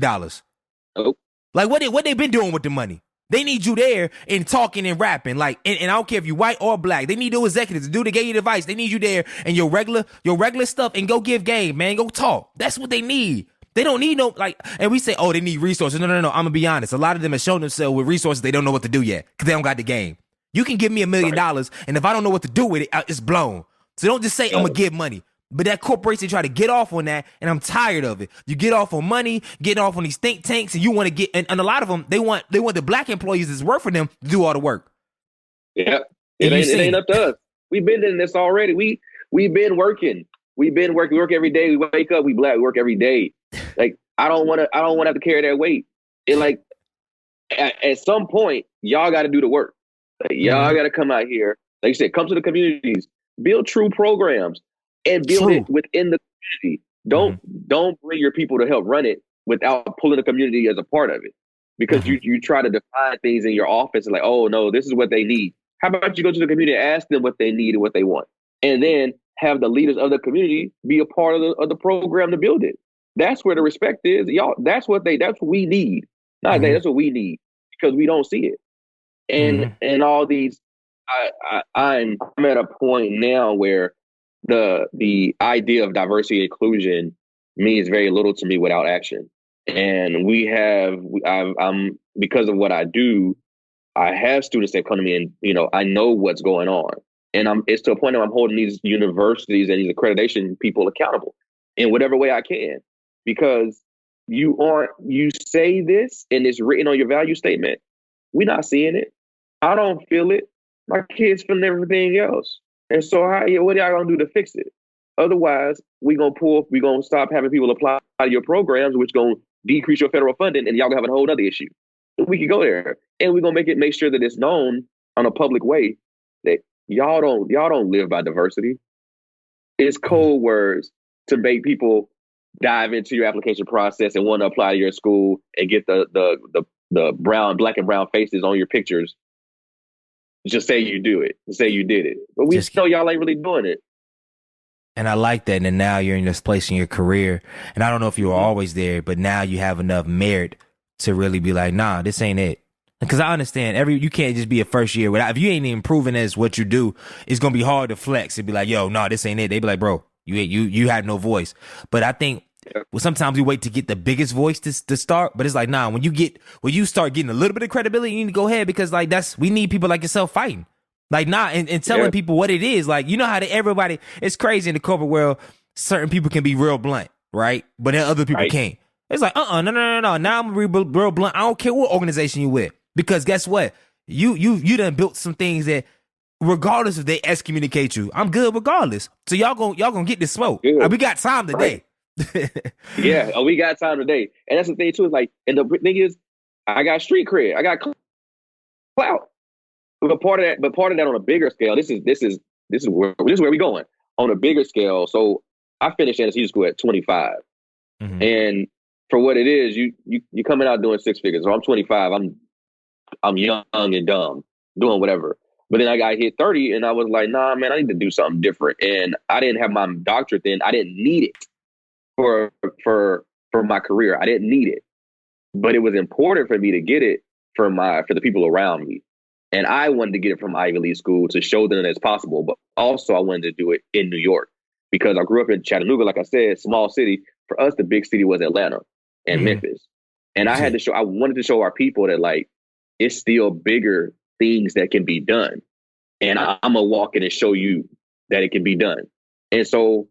Oh. Like, what they been doing with the money? They need you there and talking and rapping. Like, and I don't care if you're white or black. They need those executives, the dude that gave you the advice. They need you there and your regular stuff and go give game, man. Go talk. That's what they need. They don't need no, like, and we say, oh, they need resources. No. I'm going to be honest. A lot of them have shown themselves with resources they don't know what to do yet because they don't got the game. You can give me $1 million, and if I don't know what to do with it, it's blown. So don't just say, I'm going to give money. But that corporation try to get off on that, and I'm tired of it. You get off on money, get off on these think tanks, and you want to get, and a lot of them, they want the black employees that's work for them to do all the work. Yeah, it ain't up to us. We've been in this already. We've been working. We work every day. We wake up, we work every day. Like, I don't want to have to carry that weight. And like, at some point, y'all got to do the work. Like, y'all got to come out here. Like you said, come to the communities, build true programs, and build it within the community. Don't bring your people to help run it without pulling the community as a part of it. Because you try to define things in your office and like, oh no, this is what they need. How about you go to the community and ask them what they need and what they want, and then have the leaders of the community be a part of the program to build it. That's where the respect is, y'all. That's what we need. That's what we need because we don't see it. And all these, I'm at a point now where the idea of diversity and inclusion means very little to me without action. And I'm because of what I do, I have students that come to me and, I know what's going on. And it's to a point where I'm holding these universities and these accreditation people accountable in whatever way I can, because you say this and it's written on your value statement. We're not seeing it. I don't feel it. My kids feeling everything else. And so what are y'all gonna do to fix it? Otherwise, we're gonna stop having people apply to your programs, which gonna decrease your federal funding, and y'all gonna have a whole other issue. We can go there. And we're gonna make sure that it's known on a public way that y'all don't live by diversity. It's code words to make people dive into your application process and want to apply to your school and get the black and brown faces on your pictures. Just say you do it. Say you did it. But we know y'all ain't really doing it. And I like that. And now you're in this place in your career. And I don't know if you were always there, but now you have enough merit to really be like, nah, this ain't it. Because I understand you can't just be a first year without, if you ain't even proven as what you do, it's going to be hard to flex and be like, yo, no, this ain't it. They be like, bro, you had no voice. But I think sometimes we wait to get the biggest voice to start, but it's like, nah, when you start getting a little bit of credibility, you need to go ahead, because like we need people like yourself fighting. Like, nah, and telling people what it is. Like, you know how everybody, it's crazy in the corporate world, certain people can be real blunt, right? But then other people can't. It's like, no. Now I'm real blunt. I don't care what organization you with. Because guess what? You done built some things that, regardless if they excommunicate you, I'm good regardless. So y'all gonna get this smoke. We got time today. Right. We got time today. And that's the thing too, is like, and the thing is, I got street cred. I got clout. But part of that on a bigger scale, this is where we going. On a bigger scale. So I finished anesthesia school at 25. And for what it is, you coming out doing six figures. So I'm 25. I'm young and dumb, doing whatever. But then I got hit 30 and I was like, nah, man, I need to do something different. And I didn't have my doctorate then. I didn't need it for my career. I didn't need it. But it was important for me to get it for the people around me. And I wanted to get it from Ivy League school to show them that it's possible. But also I wanted to do it in New York, because I grew up in Chattanooga, like I said, small city. For us, the big city was Atlanta and Memphis. And I wanted to show our people that, like, it's still bigger things that can be done. And I'm going to walk in and show you that it can be done. And so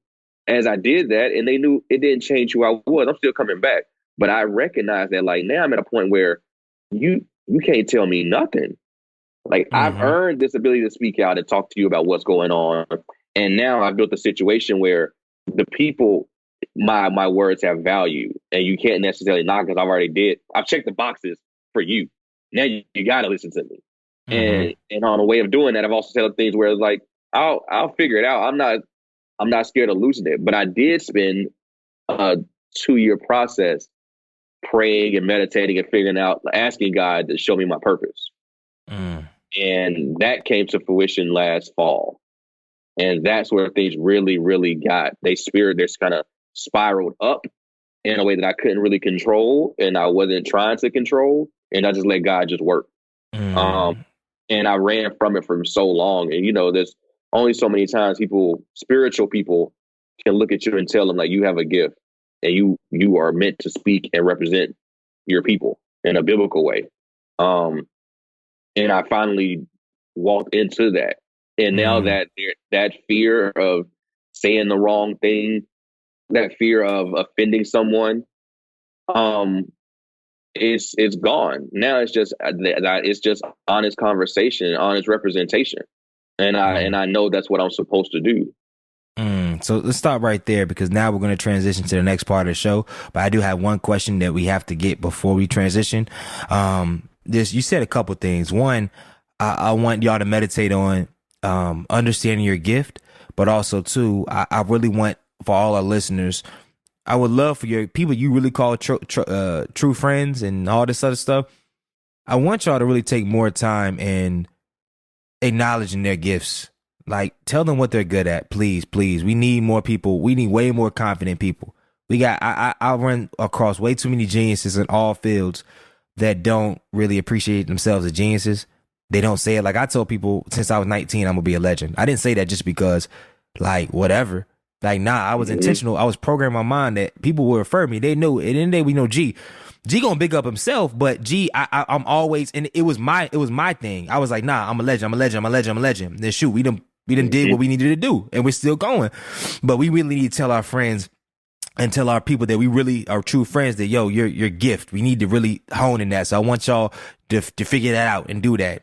as I did that, and they knew it didn't change who I was, I'm still coming back. But I recognize that, like, now I'm at a point where you can't tell me nothing. Like, I've earned this ability to speak out and talk to you about what's going on. And now I've built a situation where the people, my words have value, and you can't necessarily knock, because I've checked the boxes for you. Now you got to listen to me. And on a way of doing that, I've also said things where it's like, I'll figure it out. I'm not scared of losing it. But I did spend a 2-year process praying and meditating and figuring out, asking God to show me my purpose. And that came to fruition last fall. And that's where things really, really got, this kind of spiraled up in a way that I couldn't really control, and I wasn't trying to control. And I just let God just work. Um, Mm. and I ran from it for so long. And there's only so many times spiritual people, can look at you and tell them like you have a gift and you are meant to speak and represent your people in a biblical way. Um, and I finally walked into that. And now Mm. that fear of saying the wrong thing, that fear of offending someone, um, it's gone. Now it's just honest conversation, honest representation, and Mm. I know that's what I'm supposed to do. So let's stop right there because now we're going to transition to the next part of the show. But I do have one question that we have to get before we transition. This you said a couple things. One, I want y'all to meditate on understanding your gift, but also two, I really want for all our listeners. I would love for your people you really call true friends and all this other stuff. I want y'all to really take more time in acknowledging their gifts. Like, tell them what they're good at, please, please. We need more people. We need way more confident people. We got. I run across way too many geniuses in all fields that don't really appreciate themselves as geniuses. They don't say it. Like I told people since I was 19, I'm gonna be a legend. I didn't say that just because, like, whatever. Like, nah, I was intentional. I was programming my mind that people would refer me. They knew. At the end of the day, we know G gonna big up himself, but I'm always, and it was my thing. I was like, nah, I'm a legend. I'm a legend. I'm a legend. I'm a legend. Then shoot, we done did what we needed to do, and we're still going. But we really need to tell our friends and tell our people that we really are true friends that, yo, your gift. We need to really hone in that. So I want y'all to figure that out and do that.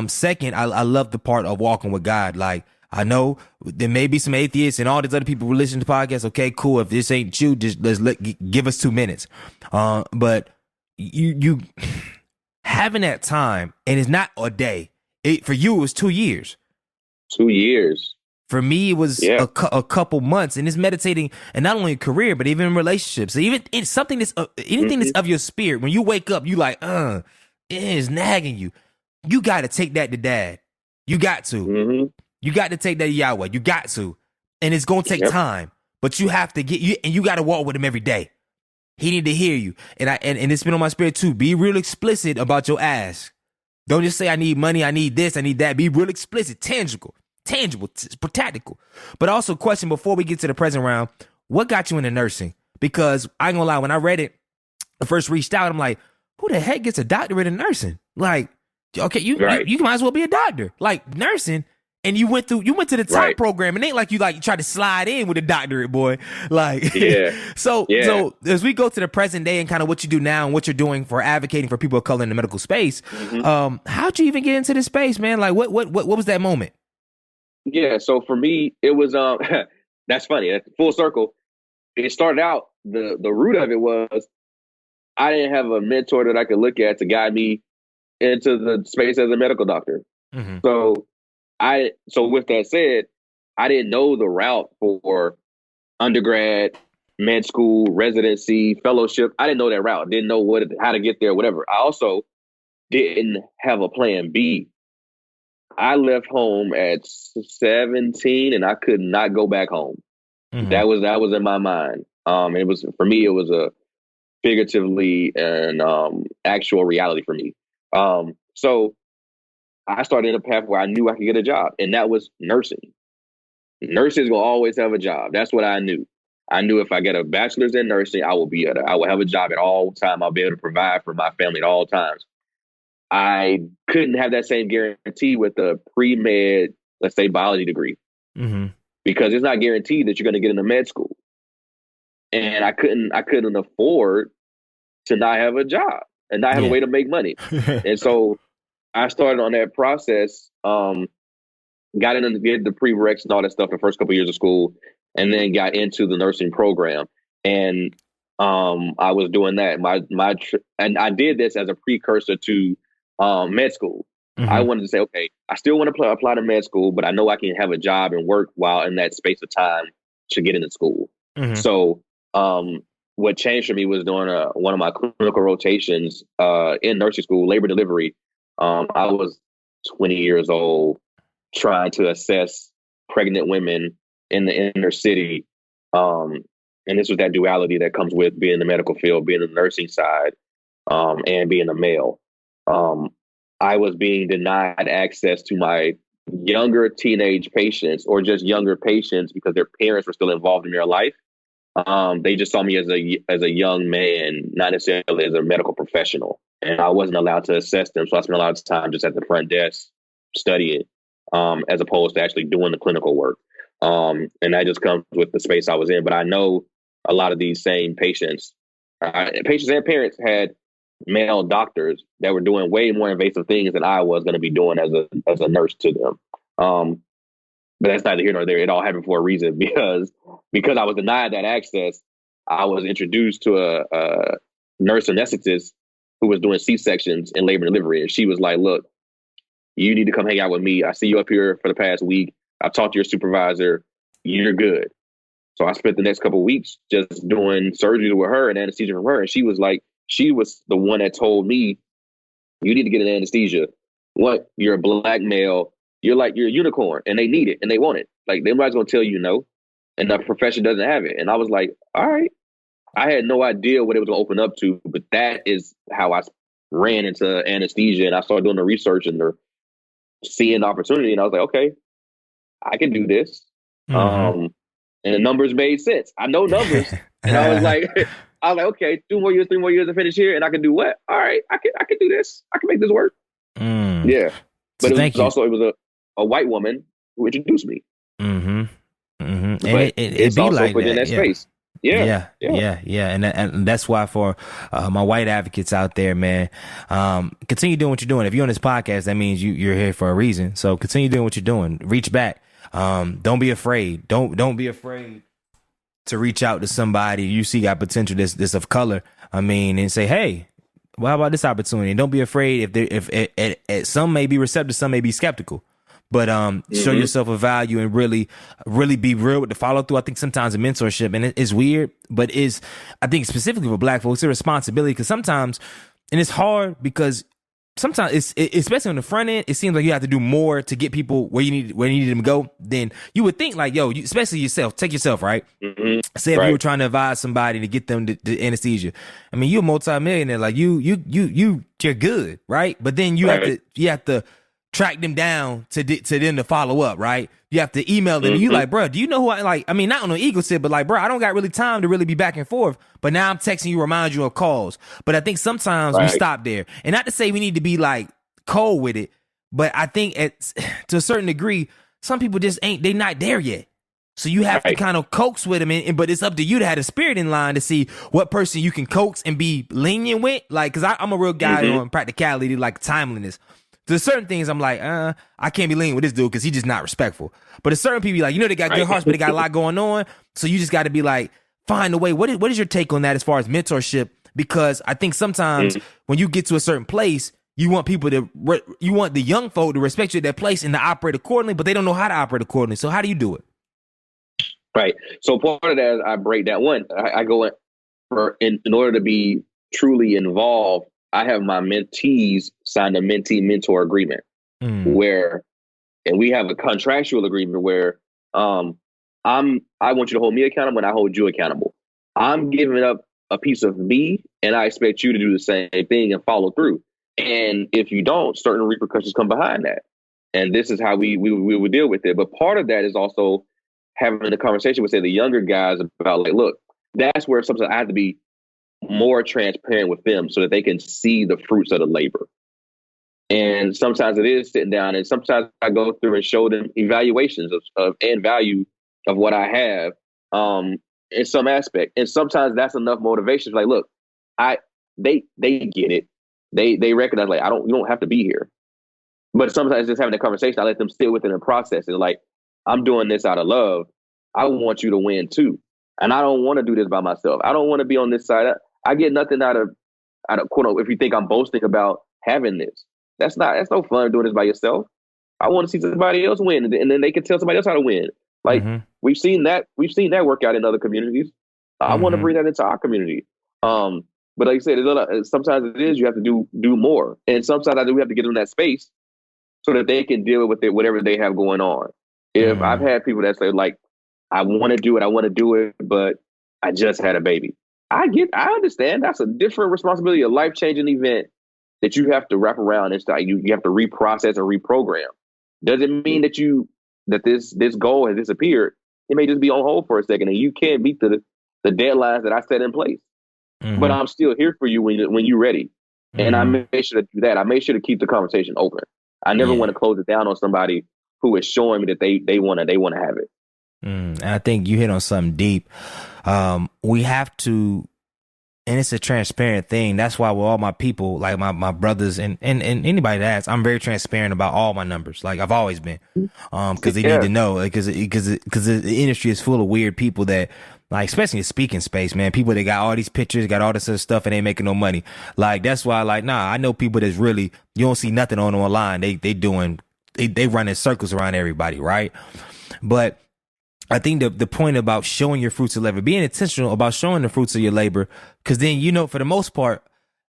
Second, I love the part of walking with God. Like, I know there may be some atheists and all these other people who listen to podcasts. Okay, cool. If this ain't you, just give us 2 minutes. But you having that time, and it's not a day. For you, it was 2 years. 2 years. For me, it was a couple months, and it's meditating, and not only in career, but even in relationships. So even in something that's anything that's of your spirit. When you wake up, you like, it is nagging you. You got to take that to Dad. You got to. You got to take that to Yahweh. You got to, and it's gonna take time. But you have to get you, and you got to walk with him every day. He need to hear you, and and it's been on my spirit too. Be real explicit about your ask. Don't just say I need money, I need this, I need that. Be real explicit, tangible, practical. But also question before we get to the present round, what got you into nursing? Because I ain't gonna lie, when I read it, I first reached out, I'm like, who the heck gets a doctorate in nursing? Like, okay, you might as well be a doctor. Like nursing, and you went to the top program, and ain't like you tried to slide in with a doctorate, boy. Like, So as we go to the present day and kind of what you do now and what you're doing for advocating for people of color in the medical space, how'd you even get into this space, man? Like, what was that moment? Yeah, so for me, it was that's funny. That's full circle. It started out the root of it was I didn't have a mentor that I could look at to guide me into the space as a medical doctor. So with that said, I didn't know the route for undergrad, med school, residency, fellowship. I didn't know that route. Didn't know how to get there, whatever. I also didn't have a plan B. I left home at 17 and I could not go back home. That was in my mind. It was for me, it was a figuratively and actual reality for me. So I started in a path where I knew I could get a job, and that was nursing. Nurses will always have a job. That's what I knew. I knew if I get a bachelor's in nursing, I will have a job at all time. I'll be able to provide for my family at all times. I couldn't have that same guarantee with a pre-med, let's say, biology degree, because it's not guaranteed that you're going to get into med school. And I couldn't afford to not have a job and not have a way to make money. And so I started on that process, got in and did the prereqs and all that stuff the first couple of years of school, and then got into the nursing program. And I was doing that. And I did this as a precursor to med school. I wanted to say, okay, I still want to apply to med school, but I know I can have a job and work while in that space of time to get into school. So what changed for me was doing one of my clinical rotations in nursing school, labor delivery. I was 20 years old, trying to assess pregnant women in the inner city. And this was that duality that comes with being in the medical field, being in the nursing side, and being a male. I was being denied access to my younger teenage patients or just younger patients because their parents were still involved in their life. They just saw me as a young man, not necessarily as a medical professional, and I wasn't allowed to assess them. So I spent a lot of time just at the front desk studying, as opposed to actually doing the clinical work. And that just comes with the space I was in. But I know a lot of these same patients and parents had male doctors that were doing way more invasive things than I was going to be doing as a nurse to them. But that's neither here nor there. It all happened for a reason because I was denied that access. I was introduced to a nurse anesthetist who was doing C-sections and labor and delivery, and she was like, "Look, you need to come hang out with me. I see you up here for the past week. I've talked to your supervisor. You're good." So I spent the next couple of weeks just doing surgery with her and anesthesia from her. And she was the one that told me, "You need to get an anesthesia. What? You're a black male. You're a unicorn, and they need it and they want it. Like, nobody's going to tell you no. And the profession doesn't have it." And I was like, all right. I had no idea what it was going to open up to, but that is how I ran into anesthesia. And I started doing the research and seeing the opportunity. And I was like, okay, I can do this. And the numbers made sense. I know numbers. And I was like, okay, 2 more years, 3 more years to finish here, and I can do what? All right, I can do this. I can make this work. Yeah. But So it was a white woman who introduced me. And it's be also like within that space. Yeah. And that's why for my white advocates out there, man, continue doing what you're doing. If you're on this podcast, that means you're here for a reason. So continue doing what you're doing. Reach back. Don't be afraid. Don't be afraid to reach out to somebody you see got potential this of color. I mean, and say, hey, well, how about this opportunity? And don't be afraid if some may be receptive, some may be skeptical. But show yourself a value and really be real with the follow through. I think sometimes in mentorship, and it's weird, but I think specifically for Black folks, it's a responsibility because sometimes, and it's hard because sometimes especially on the front end, it seems like you have to do more to get people where you need them to go than you would think. Like, yo, especially yourself, take yourself, right? Say if you were trying to advise somebody to get them to anesthesia. I mean, you're a multimillionaire, like you're good, right? But then you have to track them down to them to follow up, right? You have to email them. You like, bro, do you know who I like? I mean, not on the ego tip, but like, bro, I don't got really time to really be back and forth. But now I'm texting you, remind you of calls. But I think sometimes we stop there, and not to say we need to be like cold with it, but I think to a certain degree, some people just they're not there yet. So you have to kind of coax with them, but it's up to you to have the spirit in line to see what person you can coax and be lenient with. Like, because I'm a real guy on practicality, like timeliness. There's certain things I'm like, I can't be lenient with this dude because he's just not respectful. But there's certain people, like, they got good hearts, but they got a lot going on. So you just got to be like, find a way. What is your take on that as far as mentorship? Because I think sometimes when you get to a certain place, you want you want the young folk to respect you at that place and to operate accordingly, but they don't know how to operate accordingly. So how do you do it? Right. So part of that, I break that one. I go in order to be truly involved, I have my mentees sign a mentee-mentor agreement and we have a contractual agreement where I want you to hold me accountable and I hold you accountable. I'm giving up a piece of me and I expect you to do the same thing and follow through. And if you don't, certain repercussions come behind that. And this is how we would deal with it. But part of that is also having a conversation with, say, the younger guys about, like, look, that's where sometimes I have to be more transparent with them so that they can see the fruits of the labor. And sometimes it is sitting down, and sometimes I go through and show them evaluations of and value of what I have in some aspect. And sometimes that's enough motivation. Like, look, they get it. They recognize, like, you don't have to be here. But sometimes just having a conversation, I let them sit within the process and, like, I'm doing this out of love. I want you to win too. And I don't want to do this by myself. I don't want to be on this side. I get nothing out of quote, if you think I'm boasting about having this. That's no fun doing this by yourself. I want to see somebody else win, and then they can tell somebody else how to win. Like we've seen that work out in other communities. I want to bring that into our community. But like you said, sometimes it is you have to do more, and sometimes we have to get them that space so that they can deal with it, whatever they have going on. If I've had people that say, like, I want to do it, but I just had a baby. I understand that's a different responsibility, a life-changing event that you have to wrap around and start, you have to reprocess and reprogram. Doesn't mean that this goal has disappeared. It may just be on hold for a second, and you can't meet the deadlines that I set in place. Mm-hmm. But I'm still here for you when you're ready. And I made sure to do that. I made sure to keep the conversation open. I never want to close it down on somebody who is showing me that they want to have it. And I think you hit on something deep. We have to, and it's a transparent thing. That's why with all my people, like my brothers and anybody that asks, I'm very transparent about all my numbers. Like I've always been, because they need to know, because the industry is full of weird people that, like, especially in the speaking space, man, people that got all these pictures, got all this other stuff, and ain't making no money. Like, that's why, like, nah, I know people that's really, you don't see nothing on online. They running circles around everybody, right? But I think the point about showing your fruits of labor, being intentional about showing the fruits of your labor, because then, you know, for the most part,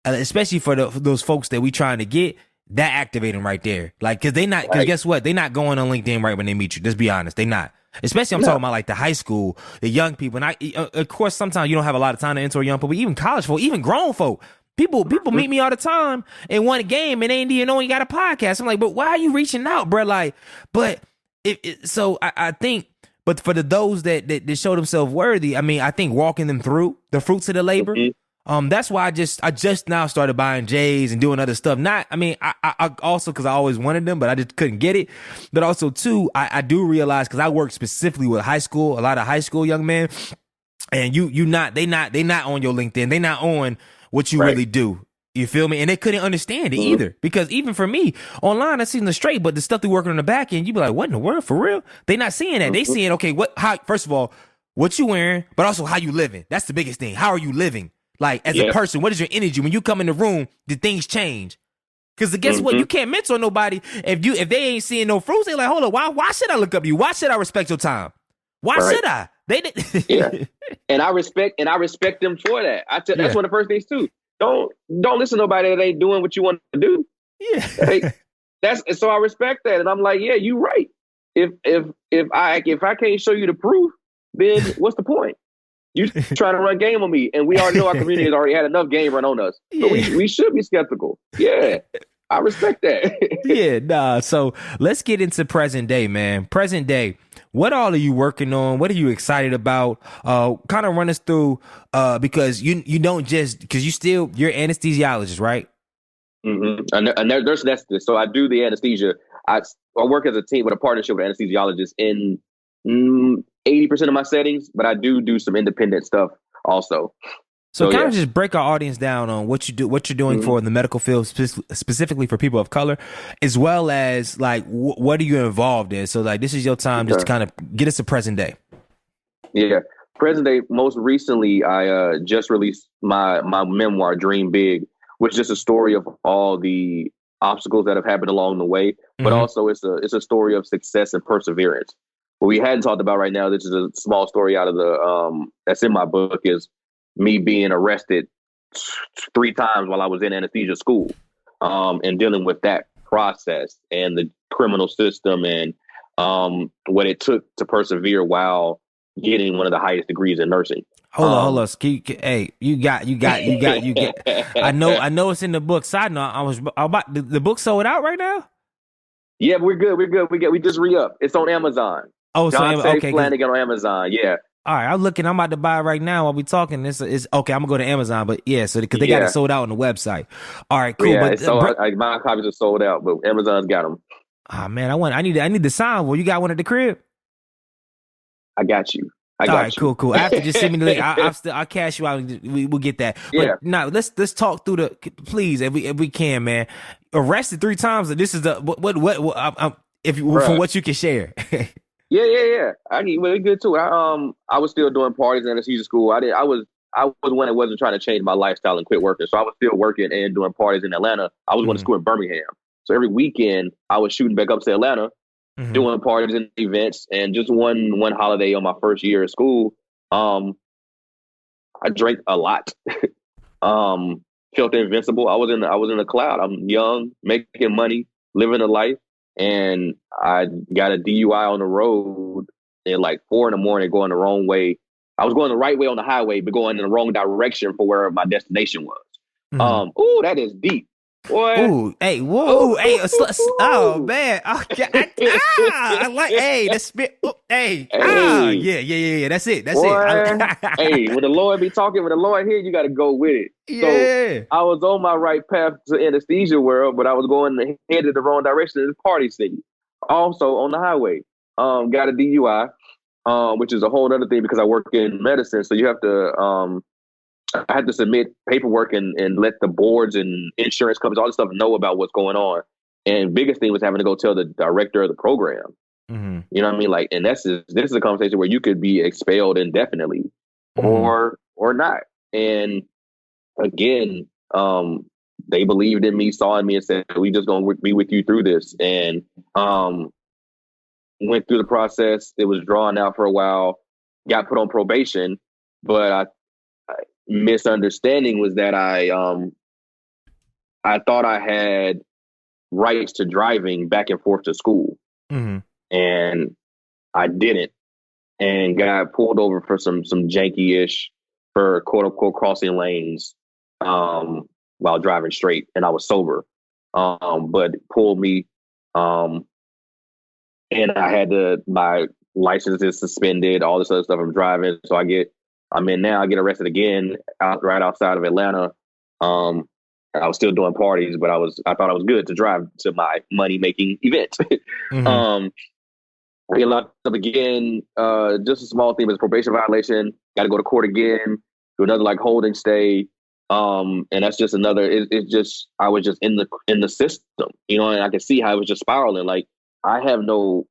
especially for those folks that we trying to get, that activating right there. Like, because guess what? They not going on LinkedIn right when they meet you. Just be honest. They not. Especially I'm talking about like the high school, the young people. And of course, sometimes you don't have a lot of time to mentor young people, even college folk, even grown folk. People meet me all the time and want a game and they ain't even know you got a podcast. I'm like, but why are you reaching out, bro? Like, but so I think, but for those that show themselves worthy, I mean, I think walking them through the fruits of the labor. That's why I just now started buying J's and doing other stuff. Not, I mean, I also, cause I always wanted them, but I just couldn't get it. But also too, I do realize, cause I work specifically with a lot of high school young men, and they not on your LinkedIn. They not on what you really do. You feel me? And they couldn't understand it either, because even for me online, I see them straight, but the stuff they working on the back end, you be like, what in the world, for real? They not seeing that. They seeing, okay, first of all, what you wearing, but also how you living. That's the biggest thing. How are you living? Like, as a person, what is your energy? When you come in the room, did things change? Because guess what? You can't mentor nobody if they ain't seeing no fruits. They like, hold on, why should I look up to you? Why should I respect your time? Why should I? They did. And I respect them for that. That's one of the first things too. Don't listen to nobody that ain't doing what you want to do. Yeah. So I respect that, and I'm like, yeah, you right. If I can't show you the proof, then what's the point? You trying to run game on me, and we already know our community has already had enough game run on us. So we should be skeptical. Yeah, I respect that. So let's get into present day, man. Present day, what all are you working on? What are you excited about? Kind of run us through, because you don't just, because you're anesthesiologist, right? And there's that. So I do the anesthesia. I work as a team with a partnership with anesthesiologists in 80% of my settings, but I do some independent stuff also. So kind of just break our audience down on what you're doing for the medical field, specifically for people of color, as well as like what are you involved in? So like, this is your time just to kind of get us to present day. Yeah, present day. Most recently, I just released my memoir, Dream Big, which is just a story of all the obstacles that have happened along the way, but also it's a story of success and perseverance. What we hadn't talked about right now, this is a small story out of the that's in my book, is me being arrested 3 times while I was in anesthesia school, and dealing with that process and the criminal system and what it took to persevere while getting one of the highest degrees in nursing. Hold on. Hey, you got. I know it's in the book. Side note, I was about the book sold out right now. Yeah, we're good. We just re-up. It's on Amazon. Oh, Dante Flanagan on Amazon. Yeah. All right, I'm about to buy it right now while we talking. This is okay. I'm gonna go to Amazon, but so because they got it sold out on the website. All right, cool. Yeah, my copies are sold out, but Amazon's got them. Oh man, I need the sign. Well, you got one at the crib? I got you. All right, cool. After just send me the link, I'll cash you out. And we'll get that. But now let's talk through please, if we can, man. Arrested 3 times. This is the from what you can share. Yeah. I mean, really good too. I was still doing parties in anesthesia school. I was one that wasn't trying to change my lifestyle and quit working. So I was still working and doing parties in Atlanta. I was going to school in Birmingham. So every weekend I was shooting back up to Atlanta, doing parties and events. And just one holiday on my first year of school, I drank a lot. Felt invincible. I was in the cloud. I'm young, making money, living a life. And I got a DUI on the road at like 4 a.m, going the wrong way. I was going the right way on the highway, but going in the wrong direction for where my destination was. That is deep. Boy. Ooh, hey, Oh, whoa, hey, oh man, okay, I like, hey, that's spit, hey, hey, yeah, that's it. boy. Hey, when the Lord be talking, when the Lord here, you got to go with it. So Yeah, I was on my right path to anesthesia world, but I was going headed the wrong direction in the party city. Also on the highway, got a DUI, which is a whole other thing because I work in medicine. So you have to, I had to submit paperwork and let the boards and insurance companies, all this stuff, know about what's going on. And biggest thing was having to go tell the director of the program. mm-hmm. You know what I mean? Like, and this is a conversation where you could be expelled indefinitely, Mm-hmm. or not. And again, they believed in me, saw in me, and said, "We just gonna be with you through this." And went through the process. It was drawn out for a while. Got put on probation, but misunderstanding was that I thought I had rights to driving back and forth to school, Mm-hmm. and I didn't, and got pulled over for some janky ish for quote unquote crossing lanes while driving straight, and I was sober, but pulled me, and I had my license is suspended, all this other stuff. I'm driving, so I'm in now. I get arrested again right outside of Atlanta. I was still doing parties, but I thought I was good to drive to my money making event. Mm-hmm. um, I get locked up again. Just a small thing, but it's probation violation. Got to go to court again, do another like holding stay. And that's just another. It's just I was just in the system, you know, and I could see how it was just spiraling. Like I have no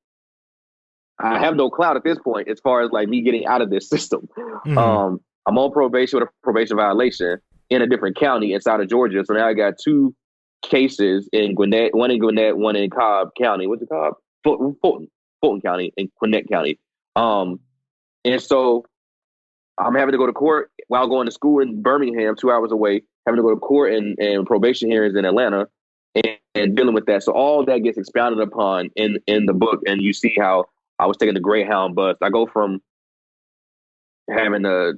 clout at this point as far as like me getting out of this system. Mm-hmm. I'm on probation with a probation violation in a different county inside of Georgia. So now I got two cases in Gwinnett, one in Cobb County. What's it called? Fulton County and Gwinnett County. And so I'm having to go to court while going to school in Birmingham, 2 hours away, having to go to court and probation hearings in Atlanta and dealing with that. So all that gets expounded upon in the book. And you see how I was taking the Greyhound bus. I go from having a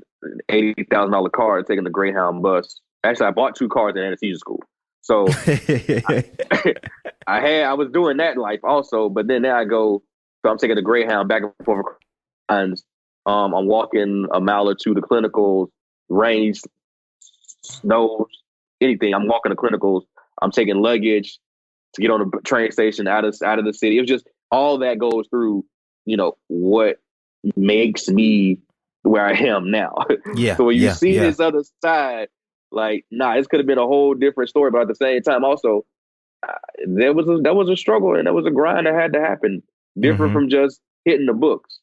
$80,000 car to taking the Greyhound bus. Actually, I bought two cars in anesthesia school. So I was doing that in life also, but then now so I'm taking the Greyhound back and forth. And I'm walking a mile or two to clinicals, rains, snows, anything. I'm walking to clinicals. I'm taking luggage to get on the train station out of the city. It was just all that goes through, what makes me where I am now. Yeah, So when you yeah, see yeah. this other side, like, this could have been a whole different story. But at the same time, also, that was a struggle and that was a grind that had to happen, different Mm-hmm. from just hitting the books.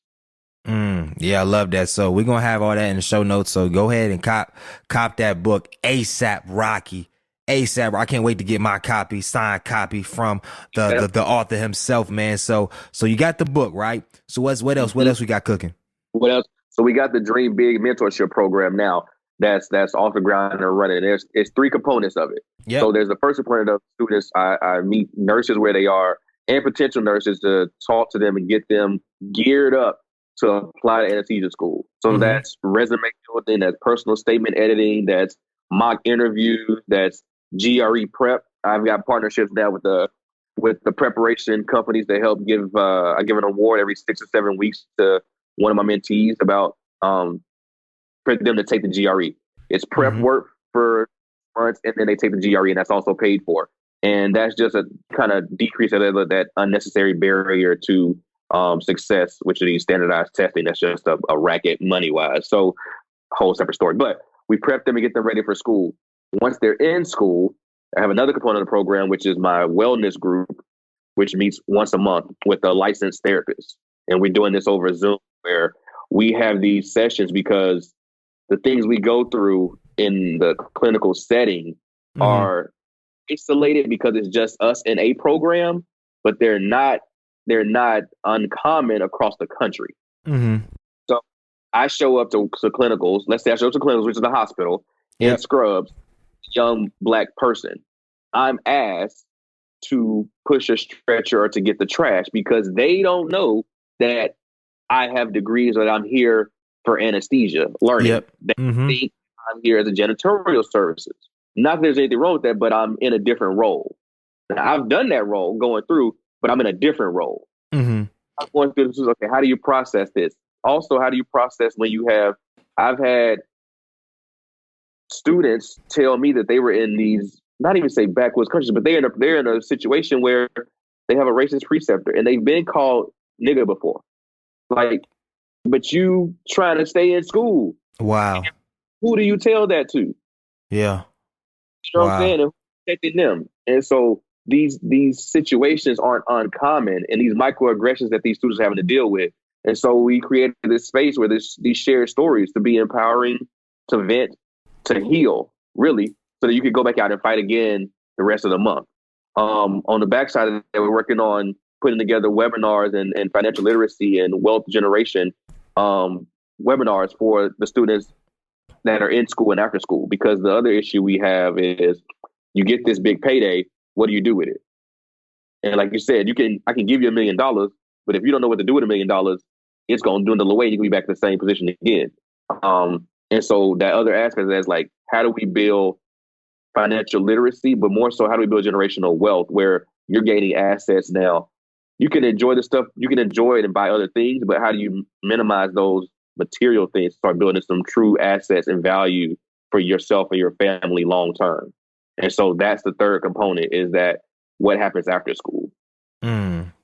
Yeah, I love that. So we're gonna have all that in the show notes. So go ahead and cop that book ASAP Rocky. ASAP. I can't wait to get my signed copy from the author himself, man. So you got the book, right? So what else? What Mm-hmm. else we got cooking? What else? So we got the Dream Big mentorship program now. That's off the ground and running. It's three components of it. Yep. So there's the first component of students. I meet nurses where they are and potential nurses to talk to them and get them geared up to apply to anesthesia school. So Mm-hmm. that's resume building, that's personal statement editing, that's mock interviews, that's GRE prep. I've got partnerships now with the preparation companies that help give. I give an award every 6 or 7 weeks to one of my mentees about for them to take the GRE. It's prep Mm-hmm. work for months, and then they take the GRE, and that's also paid for. And that's just a kind of decrease of that unnecessary barrier to success, which is standardized testing. That's just a racket money wise. So, whole separate story. But we prep them and get them ready for school. Once they're in school, I have another component of the program, which is my wellness group, which meets once a month with a licensed therapist. And we're doing this over Zoom, where we have these sessions because the things we go through in the clinical setting are isolated because it's just us in a program, but they're not uncommon across the country. Mm-hmm. So I show up to clinicals. Let's say I show up to clinicals, which is the hospital, in scrubs, young Black person. I'm asked to push a stretcher or to get the trash because they don't know that I have degrees, that I'm here for anesthesia learning. Yep. They think I'm here as a janitorial services. Not that there's anything wrong with that, but I'm in a different role. Now, I've done that role going through, but I'm in a different role. Mm-hmm. I'm going through this. Okay, how do you process this? Also, how do you process when you have? I've had students tell me that they were in these, not even say backwoods countries, but they're in a situation where they have a racist preceptor and they've been called nigga before. Like, but you trying to stay in school. Wow. Who do you tell that to? Yeah. You know what I'm saying? And who's protecting them? And so these situations aren't uncommon, and these microaggressions that these students are having to deal with. And so we created this space where these shared stories to be empowering, to vent, to heal, really, so that you could go back out and fight again the rest of the month. On the backside of that, we're working on putting together webinars and financial literacy and wealth generation webinars for the students that are in school and after school. Because the other issue we have is you get this big payday, what do you do with it? And like you said, I can give you $1 million, but if you don't know what to do with $1 million, it's going to dwindle away. You can be back in the same position again. And so that other aspect is like, how do we build financial literacy, but more so, how do we build generational wealth where you're gaining assets now? You can enjoy the stuff, you can enjoy it and buy other things, but how do you minimize those material things, start building some true assets and value for yourself and your family long term? And so that's the third component, is that what happens after school.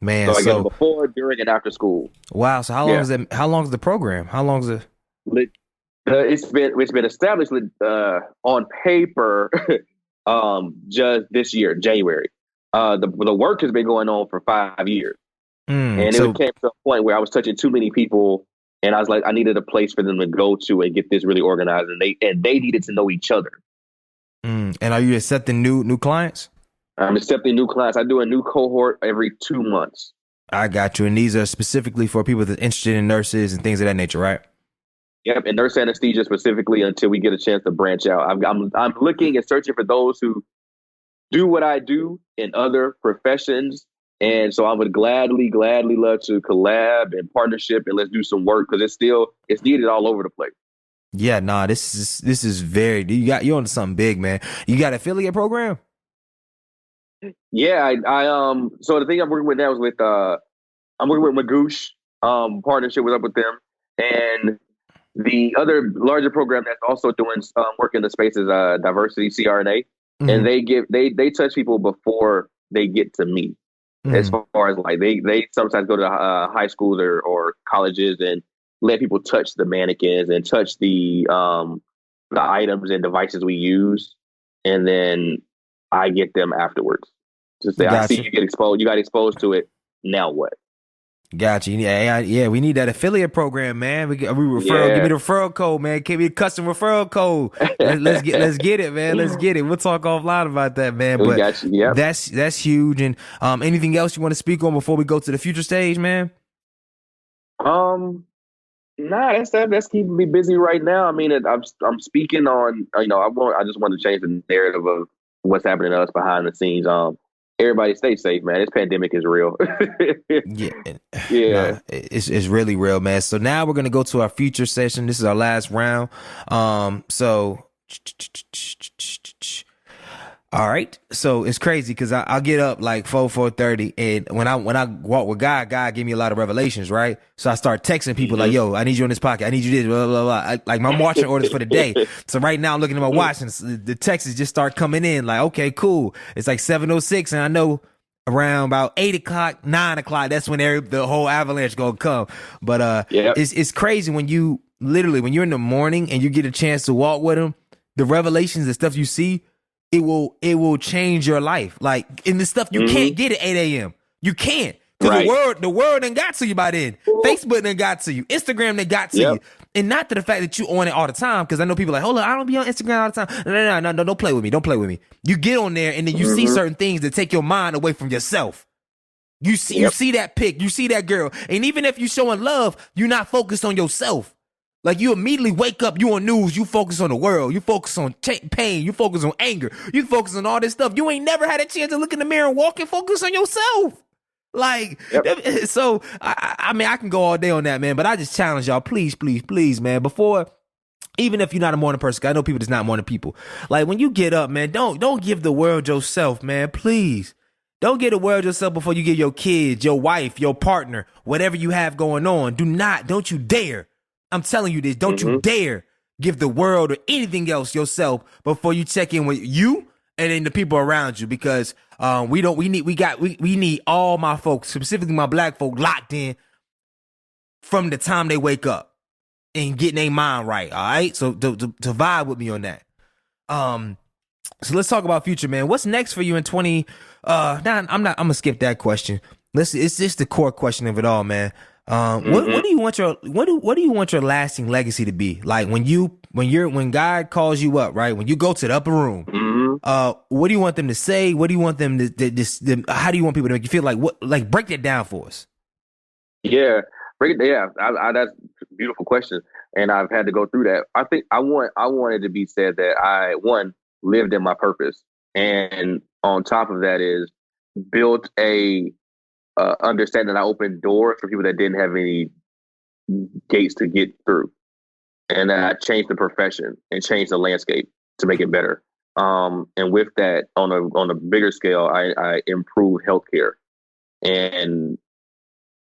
Man, so I get before, during, and after school. Wow. So how long is that? How long is the program? How long is it? It's been established on paper just this year, January. The work has been going on for 5 years, and it came to a point where I was touching too many people, and I was like, I needed a place for them to go to and get this really organized, and they needed to know each other. And are you accepting new clients? I'm accepting new clients. I do a new cohort every 2 months. I got you. And these are specifically for people that are interested in nurses and things of that nature, right? Yep, and nurse anesthesia specifically until we get a chance to branch out. I'm looking and searching for those who do what I do in other professions, and so I would gladly love to collab and partnership, and let's do some work, because it's needed all over the place. Yeah, nah, this is very, you're on something big, man. You got an affiliate program? Yeah, I so the thing I'm working with now is with I'm working with Magoosh, partnership with them, and the other larger program that's also doing work in the space is Diversity CRNA, and they touch people before they get to me. As far as like they sometimes go to high schools or colleges and let people touch the mannequins and touch the items and devices we use, and then I get them afterwards to say, I see you get exposed. You got exposed to it. Now what? Gotcha. Yeah, we need that affiliate program, man. We referral. Yeah. Give me the referral code, man. Give me a custom referral code. Let's get it, man. Let's get it. We'll talk offline about that, man. But got you. Yep. That's huge. And anything else you want to speak on before we go to the future stage, man? Nah, that's keeping me busy right now. I mean, I'm speaking on. I just want to change the narrative of what's happening to us behind the scenes. Everybody stay safe, man. This pandemic is real. Yeah. Yeah. Nah, it's really real, man. So now we're going to go to our future session. This is our last round. So all right. So it's crazy because I'll get up like 4:30, and when I walk with God give me a lot of revelations, right? So I start texting people like, yo, I need you on this podcast. I need you this, blah, blah, blah. Like my marching orders for the day. So right now I'm looking at my watch, and the texts just start coming in like, okay, cool. It's like 7:06, and I know around about 8 o'clock, 9 o'clock, that's when the whole avalanche gonna come. But it's crazy when you're in the morning and you get a chance to walk with them, the revelations and stuff you see, it will change your life. Like in the stuff you can't get at 8 a.m. You can't. Because the world done got to you by then. Facebook done got to you. Instagram done got to you. And not to the fact that you on it all the time, because I know people like, hold on, I don't be on Instagram all the time. No, don't play with me. Don't play with me. You get on there and then you see certain things that take your mind away from yourself. You see that pic, you see that girl. And even if you showing love, you're not focused on yourself. Like you immediately wake up, you on news, you focus on the world, you focus on pain, you focus on anger, you focus on all this stuff. You ain't never had a chance to look in the mirror and walk and focus on yourself. Like, so I mean, I can go all day on that, man, but I just challenge y'all, please, man, before Even if you're not a morning person, 'cause I know people that's not morning people. Like when you get up, man, don't give the world yourself, man. Please. Don't give the world yourself before you give your kids, your wife, your partner, whatever you have going on. Don't you dare. I'm telling you this. Don't you dare give the world or anything else yourself before you check in with you and then the people around you, because we need all my folks, specifically my black folk, locked in from the time they wake up and getting their mind right. All right. So to vibe with me on that. So let's talk about future, man. What's next for you in 20? I'm gonna skip that question. It's just the core question of it all, man. What do you want your lasting legacy to be? Like when God calls you up, right? When you go to the upper room, what do you want them to say? What do you want them to how do you want people to make you feel? Like break that down for us. Yeah, that's a beautiful question, and I've had to go through that. I think I wanted to be said that I lived in my purpose, and on top of that is built a understanding. I opened doors for people that didn't have any gates to get through, and I changed the profession and changed the landscape to make it better. And with that, on a bigger scale, I improved healthcare and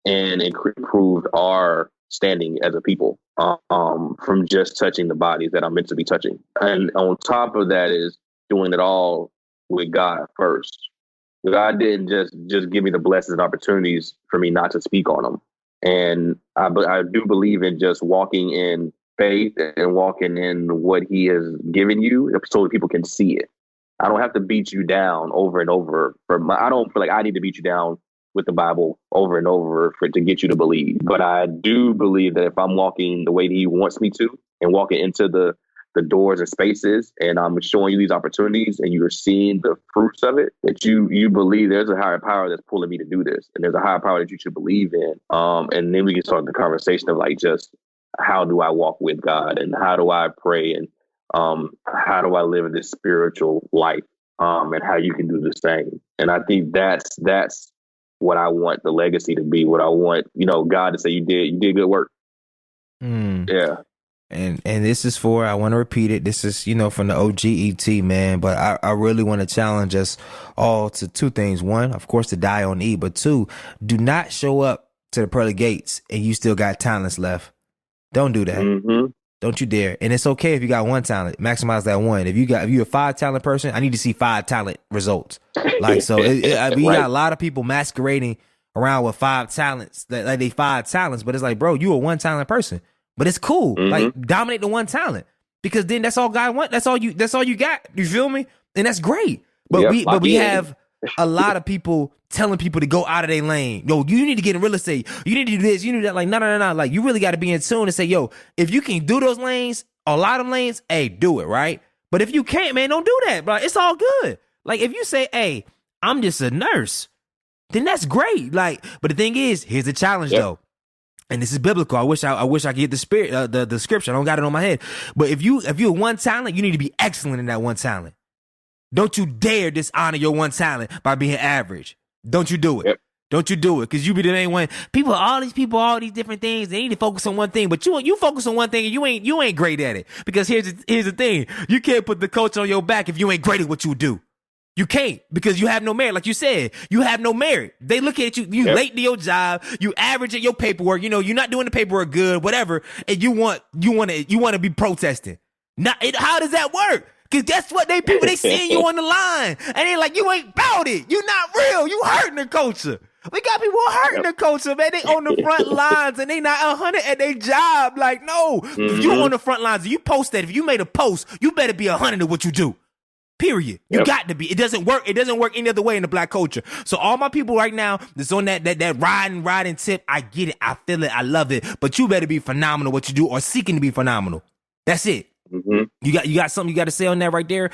improved our standing as a people, from just touching the bodies that I'm meant to be touching. And on top of that is doing it all with God first. God didn't just give me the blessings and opportunities for me not to speak on them. And I do believe in just walking in faith and walking in what he has given you so that people can see it. I don't have to beat you down over and over. I don't feel like I need to beat you down with the Bible over and over to get you to believe. But I do believe that if I'm walking the way that he wants me to and walking into the doors and spaces, and I'm showing you these opportunities and you're seeing the fruits of it, that you believe there's a higher power that's pulling me to do this. And there's a higher power that you should believe in. And then we can start the conversation of like, just how do I walk with God and how do I pray and how do I live in this spiritual life, and how you can do the same. And I think that's what I want the legacy to be, what I want, God to say, you did good work. Yeah. And this is I want to repeat it. This is, from the OGET, man. But I really want to challenge us all to two things. One, of course, to die on E. But two, do not show up to the pearly gates and you still got talents left. Don't do that. Don't you dare. And it's okay if you got one talent. Maximize that one. If you're a 5-talent person, I need to see 5 talent results. Like, so we got a lot of people masquerading around with 5 talents, like they 5 talents, but it's like, bro, you a 1-talent person. But it's cool. Like, dominate the 1 talent, because then that's all God wants. That's all you got. You feel me? And that's great. But we have a lot of people telling people to go out of their lane. Yo, you need to get in real estate. You need to do this. You need that. Like, no. Like, you really got to be in tune and say, yo, if you can do those lanes, a lot of lanes, hey, do it, right? But if you can't, man, don't do that, bro. It's all good. Like, if you say, hey, I'm just a nurse, then that's great. Like, but the thing is, here's the challenge though. And this is biblical. I wish I could get the spirit, the scripture. I don't got it on my head. But if you're 1 talent, you need to be excellent in that 1 talent. Don't you dare dishonor your 1 talent by being average. Don't you do it. Yep. Don't you do it, because you be the main one. All these different things. They need to focus on one thing, but you focus on one thing and you ain't great at it. Because here's the thing: you can't put the culture on your back if you ain't great at what you do. You can't, because you have no merit. Like you said, you have no merit. They look at you, late to your job, you average at your paperwork, you're not doing the paperwork good, whatever, and you want to be protesting. How does that work? Because guess what? They seeing you on the line, and they like, you ain't about it. You not real. You hurting the culture. We got people hurting the culture, man. They on the front lines and they not 100 at their job. Like, no, if you on the front lines, if you post that, if you made a post, you better be 100 at what you do. Period. You got to be. It doesn't work. It doesn't work any other way in the black culture. So all my people right now that's on that riding tip, I get it. I feel it. I love it. But you better be phenomenal what you do, or seeking to be phenomenal. That's it. You got something you got to say on that right there?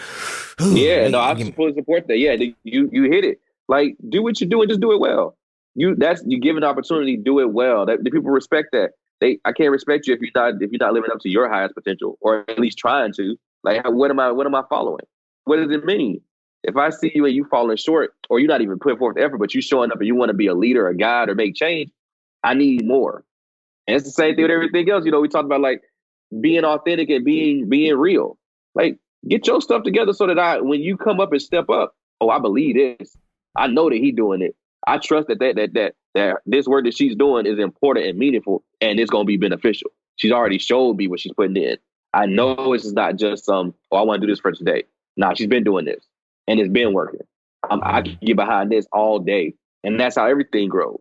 Yeah, no, I fully support that. Yeah, you hit it. Like, do what you do and just do it well. You give an opportunity, do it well. The people respect that. I can't respect you if you're not living up to your highest potential, or at least trying to. Like, what am I following? What does it mean? If I see you and you falling short, or you're not even putting forth effort, but you showing up and you want to be a leader, a guide, or make change, I need more. And it's the same thing with everything else. We talked about, like, being authentic and being real. Like, get your stuff together so that when you come up and step up, oh, I believe this. I know that he's doing it. I trust that this work that she's doing is important and meaningful, and it's gonna be beneficial. She's already showed me what she's putting in. I know it's not just I want to do this for today. Nah, she's been doing this, and it's been working. I can get behind this all day, and that's how everything grows.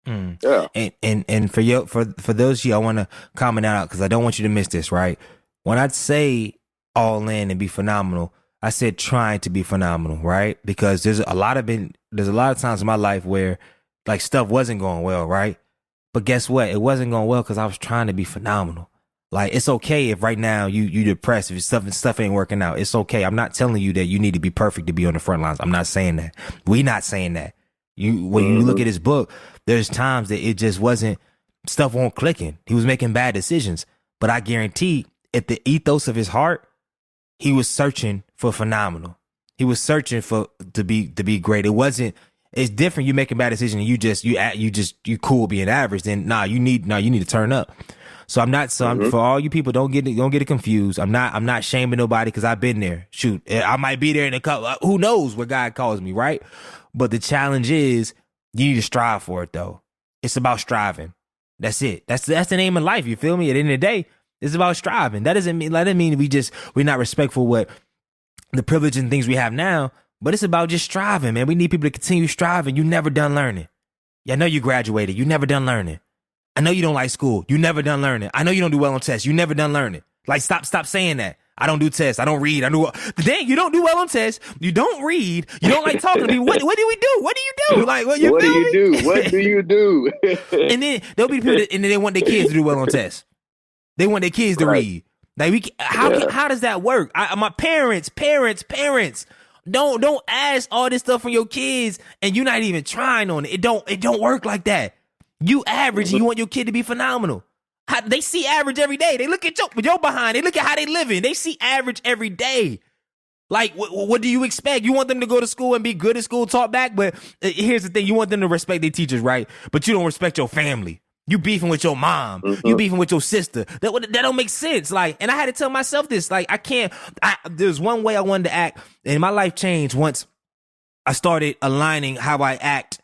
Yeah. And for those of you, I want to comment out because I don't want you to miss this, right? When I say all in and be phenomenal, I said trying to be phenomenal, right? Because there's a lot of times in my life where like stuff wasn't going well, right? But guess what? It wasn't going well because I was trying to be phenomenal. Like, it's okay if right now you depressed, if stuff ain't working out. It's okay. I'm not telling you that you need to be perfect to be on the front lines. I'm not saying that. We not saying that. When you look at his book, there's times that it just wasn't, stuff won't clicking. He was making bad decisions. But I guarantee at the ethos of his heart, he was searching for phenomenal. He was searching to be great. It's different. You making bad decisions and you cool being average. Then you need to turn up. So for all you people, don't get it confused. I'm not shaming nobody because I've been there. Shoot, I might be there in a couple. Who knows where God calls me, right? But the challenge is you need to strive for it, though. It's about striving. That's it. That's the name of life. You feel me? At the end of the day, it's about striving. That doesn't mean we're not respectful what the privilege and things we have now. But it's about just striving, man. We need people to continue striving. You never done learning. Yeah, I know you graduated. You never done learning. I know you don't like school. You never done learning. I know you don't do well on tests. You never done learning. Like, stop saying that. I don't do tests. I don't read. Dang, you don't do well on tests. You don't read. You don't like talking to people. What do we do? What do you do? Like, what do you do? What do you do? And then there'll be people and then they want their kids to do well on tests. They want their kids to read. Like, how does that work? My parents. Don't ask all this stuff from your kids and you're not even trying on it. It don't work like that. You average and you want your kid to be phenomenal. They see average every day. They look at your behind. They look at how they living. They see average every day. Like, what do you expect? You want them to go to school and be good at school, talk back? But here's the thing. You want them to respect their teachers, right? But you don't respect your family. You beefing with your mom. You beefing with your sister. That don't make sense. Like, and I had to tell myself this. Like, there's one way I wanted to act. And my life changed once I started aligning how I act.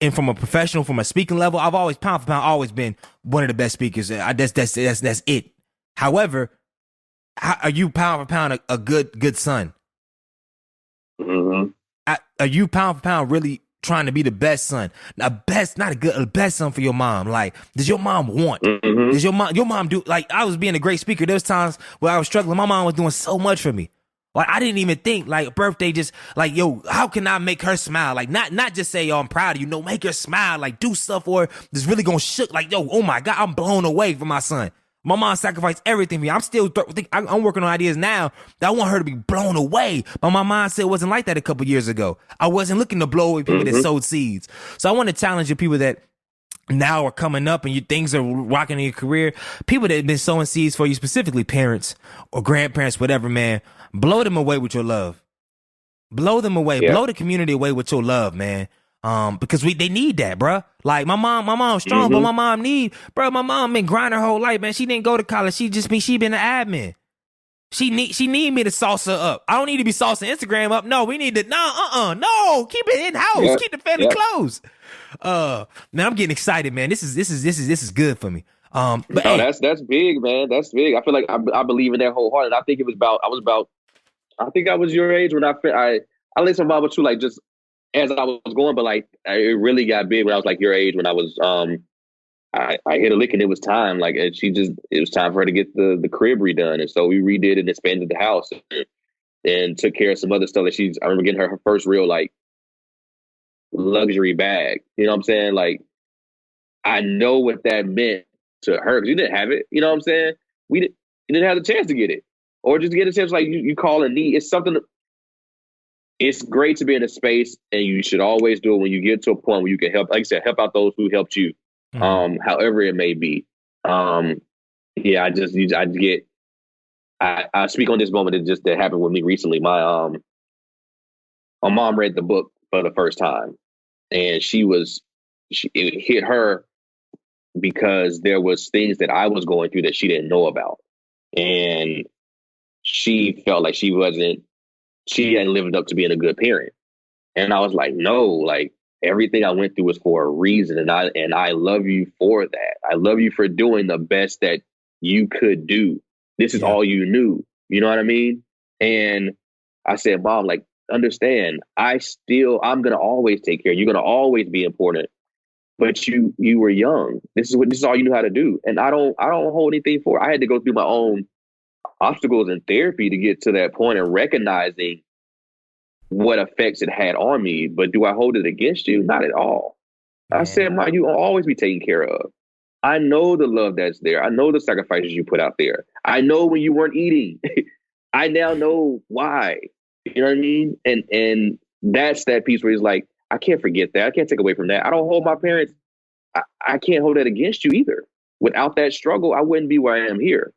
And from a speaking level, I've always pound for pound, always been one of the best speakers. That's it. However, are you pound for pound a good son? Are you pound for pound really trying to be the best son? A best son for your mom? Like, does your mom want? Does your mom do? Like, I was being a great speaker. There was times where I was struggling. My mom was doing so much for me. Like, I didn't even think, like, birthday just, like, yo, how can I make her smile? Like, not just say, yo, I'm proud of you. No, make her smile. Like, do stuff or just really gonna shook. Like, yo, oh my God, I'm blown away for my son. My mom sacrificed everything for me. I'm still, I'm working on ideas now that I want her to be blown away. But my mindset wasn't like that a couple years ago. I wasn't looking to blow away people that sowed seeds. So I want to challenge the people that now are coming up and things are rocking in your career. People that have been sowing seeds for you, specifically parents or grandparents, whatever, man. Blow them away with your love. Blow them away. Yeah. Blow the community away with your love, man. Because they need that, bruh. Like, my mom's strong, but my mom my mom been grinding her whole life, man. She didn't go to college. she been an admin. She need me to salsa up. I don't need to be salsa Instagram up. No, we need to, no, keep it in house. Yep. Keep the family close. Man, I'm getting excited, man. This is good for me. But that's big, man. That's big. I feel like I believe in that wholeheartedly. I think I think I was your age when I listened to Bible too, like just as I was going, but like it really got big when I was like your age when I was I hit a lick and it was time. Like, and it was time for her to get the crib redone, and so we redid and expanded the house and took care of some other stuff that I remember getting her first real like luxury bag. You know what I'm saying? Like, I know what that meant to her because you didn't have it. You know what I'm saying? You didn't have the chance to get it. Or just get a chance, like you call a need. It's something. It's great to be in a space, and you should always do it when you get to a point where you can help. Like you said, help out those who helped you, however it may be. Yeah, I speak on this moment that happened with me recently. My mom read the book for the first time, and it hit her because there was things that I was going through that she didn't know about. and she felt like she hadn't lived up to being a good parent. And I was like, no, like everything I went through was for a reason. And I love you for that. I love you for doing the best that you could do. This is Yeah. all you knew. You know what I mean? And I said, Mom, like, understand, I'm gonna always take care. You're gonna always be important. But you were young. This is all you knew how to do. And I don't hold anything for it. I had to go through my own obstacles in therapy to get to that point and recognizing what effects it had on me. But do I hold it against you? Not at all. I Man. said, Ma, you will always be taken care of. I know the love that's there. I know the sacrifices you put out there. I know when you weren't eating. I now know why. You know what I mean? And that's that piece where he's like, I can't forget that. I can't take away from that. I don't hold my parents. I can't hold that against you either. Without that struggle, I wouldn't be where I am here.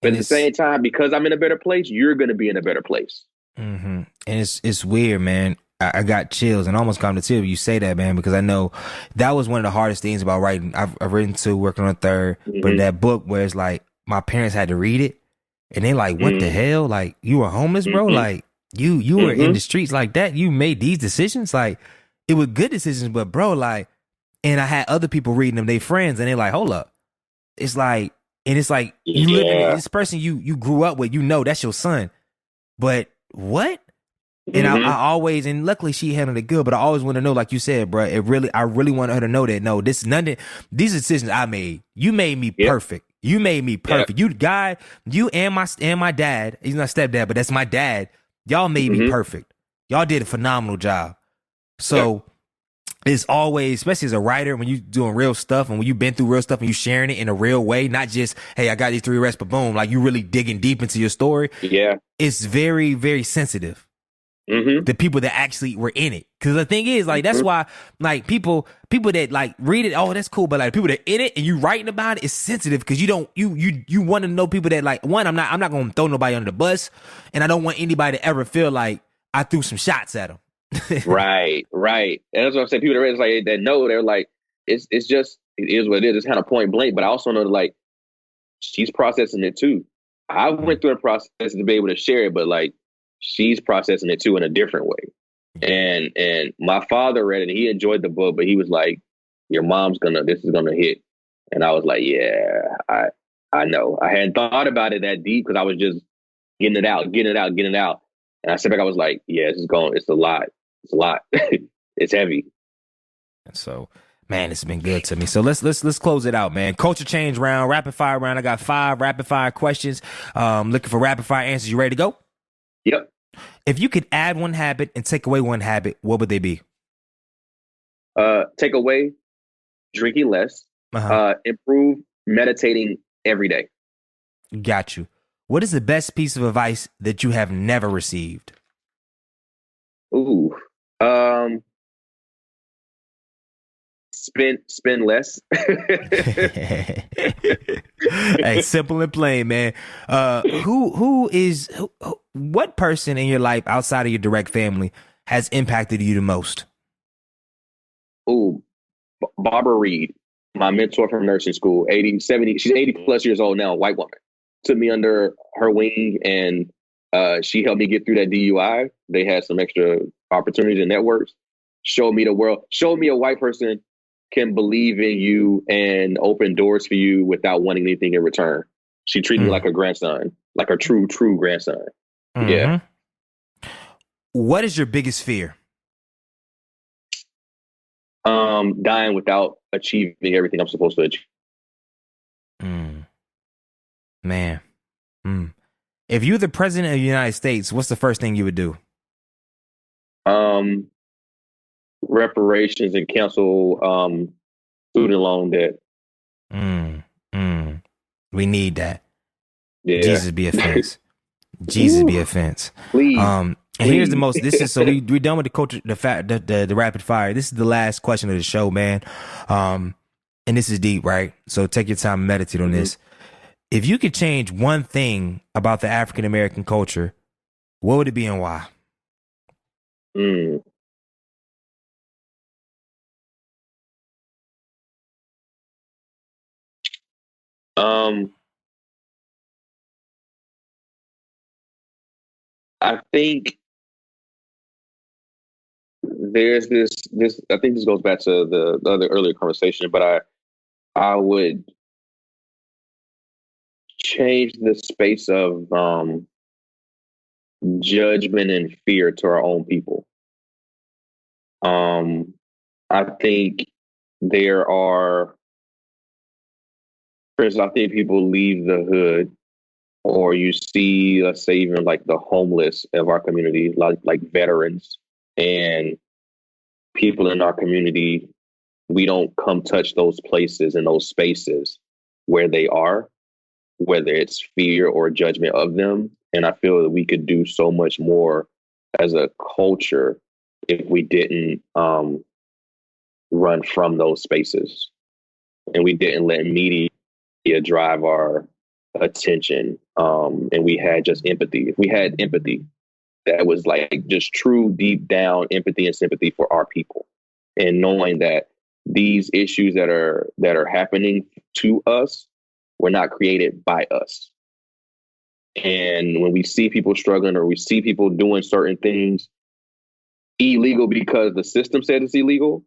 But And at the same time, because I'm in a better place, you're going to be in a better place. and it's weird, man. I got chills and almost come to tears when you say that, man, because I know that was one of the hardest things about writing. I've written two, working on a third, but that book where it's like my parents had to read it and they like, what the hell? Like, you were homeless, bro? Like, you were in the streets like that? You made these decisions? Like, it was good decisions, but bro, like, and I had other people reading them, they friends, and they're like, hold up. It's like, and it's like, you live in Yeah. this person you grew up with, that's your son. But what? And I always, and luckily she handled it good, but I always want to know, like you said, bro, I really wanted her to know that, no, this, none of these decisions I made, you made me perfect. You made me perfect. You guy, you and my dad, he's not stepdad, but that's my dad. Y'all made me perfect. Y'all did a phenomenal job. So it's always, especially as a writer, when you doing real stuff and when you've been through real stuff and you sharing it in a real way, not just, hey, I got these 3 arrests, but boom, like you really digging deep into your story. Yeah. It's very, very sensitive. The people that actually were in it, because the thing is, like, that's why, like, people that like read it, oh, that's cool, but like people that in it and you writing about it, it's sensitive because you want to know people that, like, one, I'm not gonna throw nobody under the bus, and I don't want anybody to ever feel like I threw some shots at them. Right. And that's what I'm saying. People that read, like, that know, they're like, it's just, it is what it is. It's kind of point blank, but I also know that, like, she's processing it too. I went through a process to be able to share it, but like she's processing it too in a different way. And my father read it and he enjoyed the book, but he was like, your this is gonna hit. And I was like, yeah, I know. I hadn't thought about it that deep because I was just getting it out. And I stepped back, I was like, yeah, it's a lot. It's a lot. It's heavy. So, man, it's been good to me. So let's close it out, man. Culture change round, rapid fire round. I got 5 rapid fire questions. Looking for rapid fire answers. You ready to go? Yep. If you could add one habit and take away one habit, what would they be? Take away drinking less. Improve meditating every day. Got you. What is the best piece of advice that you have never received? Ooh. Spend less. Hey, simple and plain, man. What person in your life outside of your direct family has impacted you the most? Ooh, Barbara Reed, my mentor from nursing school, 80, 70, she's 80 plus years old now, white woman. Took me under her wing and she helped me get through that DUI. They had some extra opportunities and networks. Showed me the world, showed me a white person can believe in you and open doors for you without wanting anything in return. She treated me like a grandson, like a true grandson. Yeah. What is your biggest fear? Dying without achieving everything I'm supposed to achieve. Man. If you're the president of the United States, what's the first thing you would do? Reparations and cancel student loan debt. We need that. Yeah. Jesus be offense. Jesus be offense. Please. And here's the most. This is so we're done with the culture, the rapid fire. This is the last question of the show, man. And this is deep, right? So take your time and meditate on this. If you could change one thing about the African American culture, what would it be and why? I think there's this. I think this goes back to the other earlier conversation, but I would change the space of judgment and fear to our own people. I think there are, for instance, I think people leave the hood, or you see, let's say, even like the homeless of our community, like veterans and people in our community. We don't come touch those places and those spaces where they are, whether it's fear or judgment of them. And I feel that we could do so much more as a culture if we didn't run from those spaces and we didn't let media drive our attention. And we had just empathy. If we had empathy, that was like just true, deep down empathy and sympathy for our people, and knowing that these issues that are happening to us were not created by us. And when we see people struggling, or we see people doing certain things illegal because the system said it's illegal,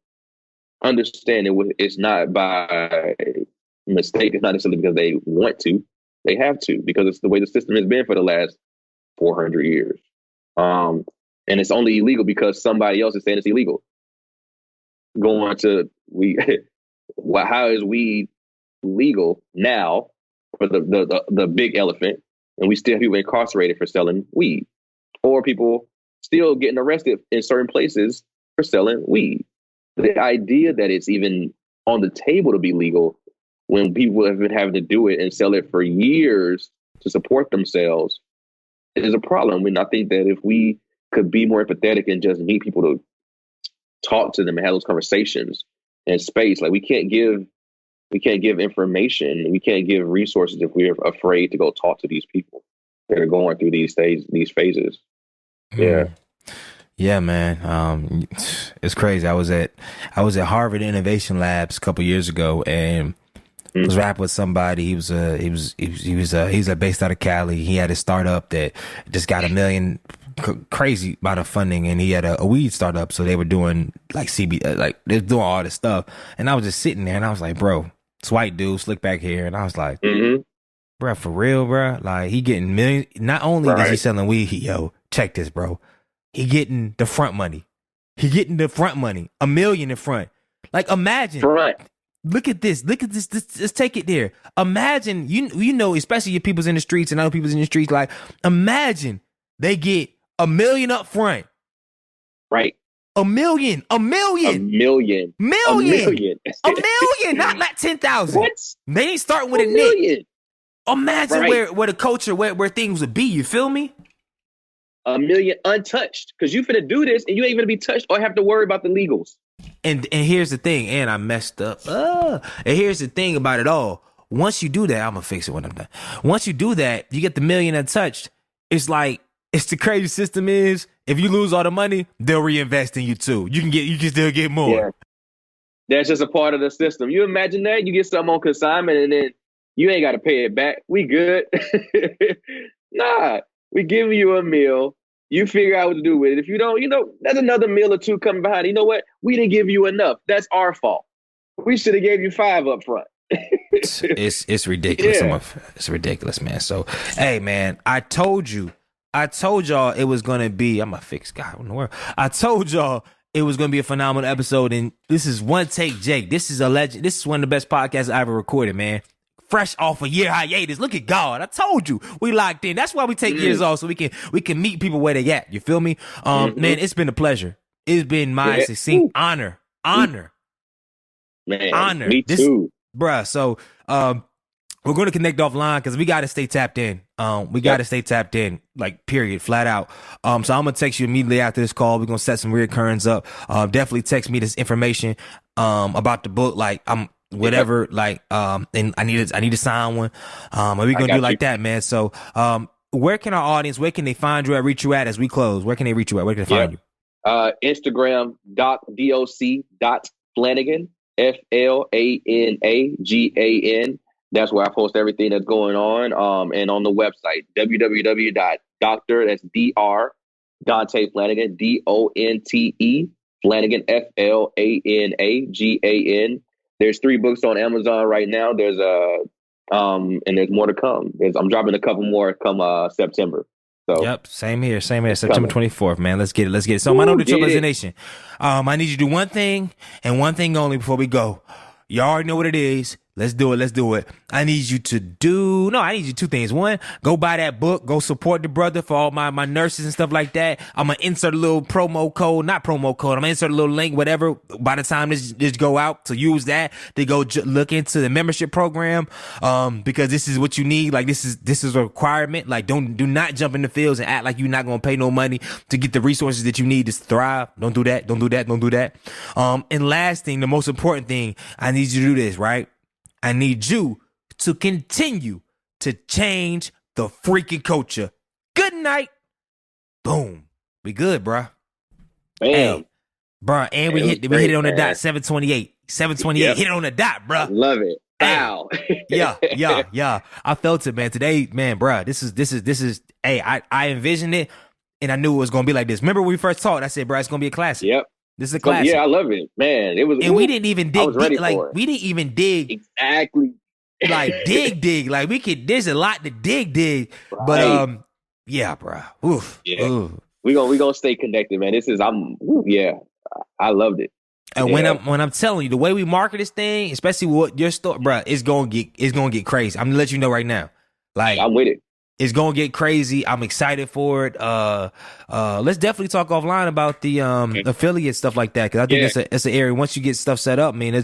understand it's not by mistake. It's not necessarily because they want to. They have to, because it's the way the system has been for the last 400 years. And it's only illegal because somebody else is saying it's illegal. Going to how is weed legal now for the big elephant, and we still have people incarcerated for selling weed, or people still getting arrested in certain places for selling weed? The idea that it's even on the table to be legal when people have been having to do it and sell it for years to support themselves is a problem. And I think that if we could be more empathetic and just meet people to talk to them and have those conversations in space, like we can't give information, we can't give resources if we're afraid to go talk to these people that are going through these phases. Yeah. Yeah, man. It's crazy. I was at Harvard Innovation Labs a couple years ago, and was rapping with somebody. He was based out of Cali. He had a startup that just got $1 million, crazy amount of funding, and he had a weed startup. So they were doing like CB, like they're doing all this stuff. And I was just sitting there, and I was like, bro, this white dude, slick back hair, and I was like, bro, for real, bro. Like he getting millions. Not only is he selling weed, check this, bro. He getting the front money. $1 million in front. Like imagine. Front. Look at this. Let's take it there. Imagine, you know, especially your people's in the streets and other people's in the streets. Like, imagine they get $1 million up front. Right. $1 million. Not 10,000. What? They ain't starting with a nick. Imagine where the culture, where things would be. You feel me? $1 million untouched, because you finna do this and you ain't gonna be touched or have to worry about the legals. And here's the thing, and I messed up. And here's the thing about it all. Once you do that, I'm gonna fix it when I'm done. Once you do that, you get the $1 million untouched. It's like, it's the crazy system is, if you lose all the money, they'll reinvest in you too. You can still get more. Yeah. That's just a part of the system. You imagine that? You get something on consignment and then you ain't gotta pay it back. We good. Nah. We give you a meal. You figure out what to do with it. If you don't, that's another meal or two coming behind. You know what? We didn't give you enough. That's our fault. We should have gave you 5 up front. It's ridiculous. Yeah. It's ridiculous, man. So, hey, man, I told y'all it was gonna be. I'm a fixed guy in the world. I told y'all it was gonna be a phenomenal episode, and this is One Take Jake. This is a legend. This is one of the best podcasts I ever recorded, man. Fresh off a year hiatus. Look at God. I told you we locked in. That's why we take years off, so we can meet people where they at. You feel me? Man, it's been a pleasure. It's been my succinct honor. Man, Honor. Me too. Bruh. So we're gonna connect offline because we gotta stay tapped in. Gotta stay tapped in, like period, flat out. So I'm gonna text you immediately after this call. We're gonna set some reoccurrence up. Definitely text me this information about the book. Like whatever, like and I need to sign one. And we gonna do like that, man. So where can our audience, where can they find you at, reach you at as we close? Where can they reach you at? Where can they find you? Instagram doc.flanagan, FLANAGAN. That's where I post everything that's going on. And on the website, www.doctor, that's Dr. Dante Flanagan, Donte Flanagan, Flanagan. There's 3 books on Amazon right now. There's and there's more to come. I'm dropping a couple more come September. So yep, same here. September 24th, man. Let's get it. So my name is Nation. I need you to do one thing and one thing only before we go. You already know what it is. Let's do it. I need you to I need you 2 things. One, go buy that book. Go support the brother for all my nurses and stuff like that. I'm going to insert a little I'm going to insert a little link, whatever, by the time this go out, to use that to go look into the membership program. Because this is what you need. Like, this is a requirement. Like, do not jump in the fields and act like you're not going to pay no money to get the resources that you need to thrive. Don't do that. And last thing, the most important thing, I need you to do this, right? I need you to continue to change the freaking culture. Good night. Boom. We good, bruh. Bam. Hey, bruh, and we hit it on the dot. 728. Yep. Hit it on the dot, bruh. Love it. Wow. Yeah. I felt it, man. Today, man, bruh, this is, hey, I envisioned it and I knew it was going to be like this. Remember when we first talked, I said, bruh, it's going to be a classic. Yep. This is a classic. Yeah, I love it, man. It was, and we didn't even dig. I was ready like for it. we didn't even dig exactly. Like dig. Like we could. There's a lot to dig. Right. But yeah, bro. Oof. Yeah. Oof. We gonna stay connected, man. I loved it. And when I'm telling you, the way we market this thing, especially with your store, bro, it's gonna get crazy. I'm gonna let you know right now. Like, I'm with it. It's gonna get crazy. I'm excited for it. Let's definitely talk offline about the affiliate stuff like that, because I think it's an area. Once you get stuff set up, I mean,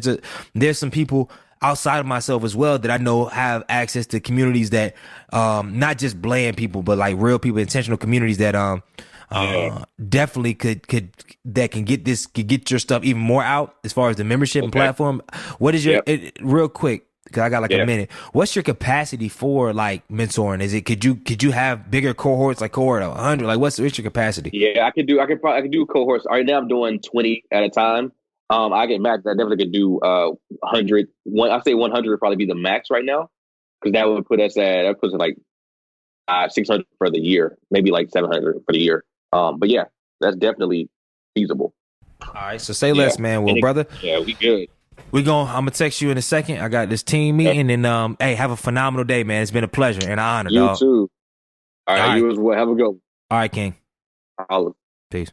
there's some people outside of myself as well that I know have access to communities that not just bland people, but like real people, intentional communities that definitely could get your stuff even more out as far as the membership and platform. What is your real quick? Because I got like a minute. What's your capacity for like mentoring? Is it could you have bigger cohorts, like cohort of 100? Like what's your capacity? Yeah, I could do cohorts. Right now I'm doing 20 at a time. I get max. I definitely could do 100. I say 100 would probably be the max right now, because that would put us at like 600 for the year, maybe like 700 for the year. But yeah, that's definitely feasible. All right, so say less, man. Well, brother. Yeah, we good. I'm gonna text you in a second. I got this team meeting, and hey, have a phenomenal day, man. It's been a pleasure and an honor, you dog. too. All right, you as well. Have a good one. All right, King. Holla. Peace.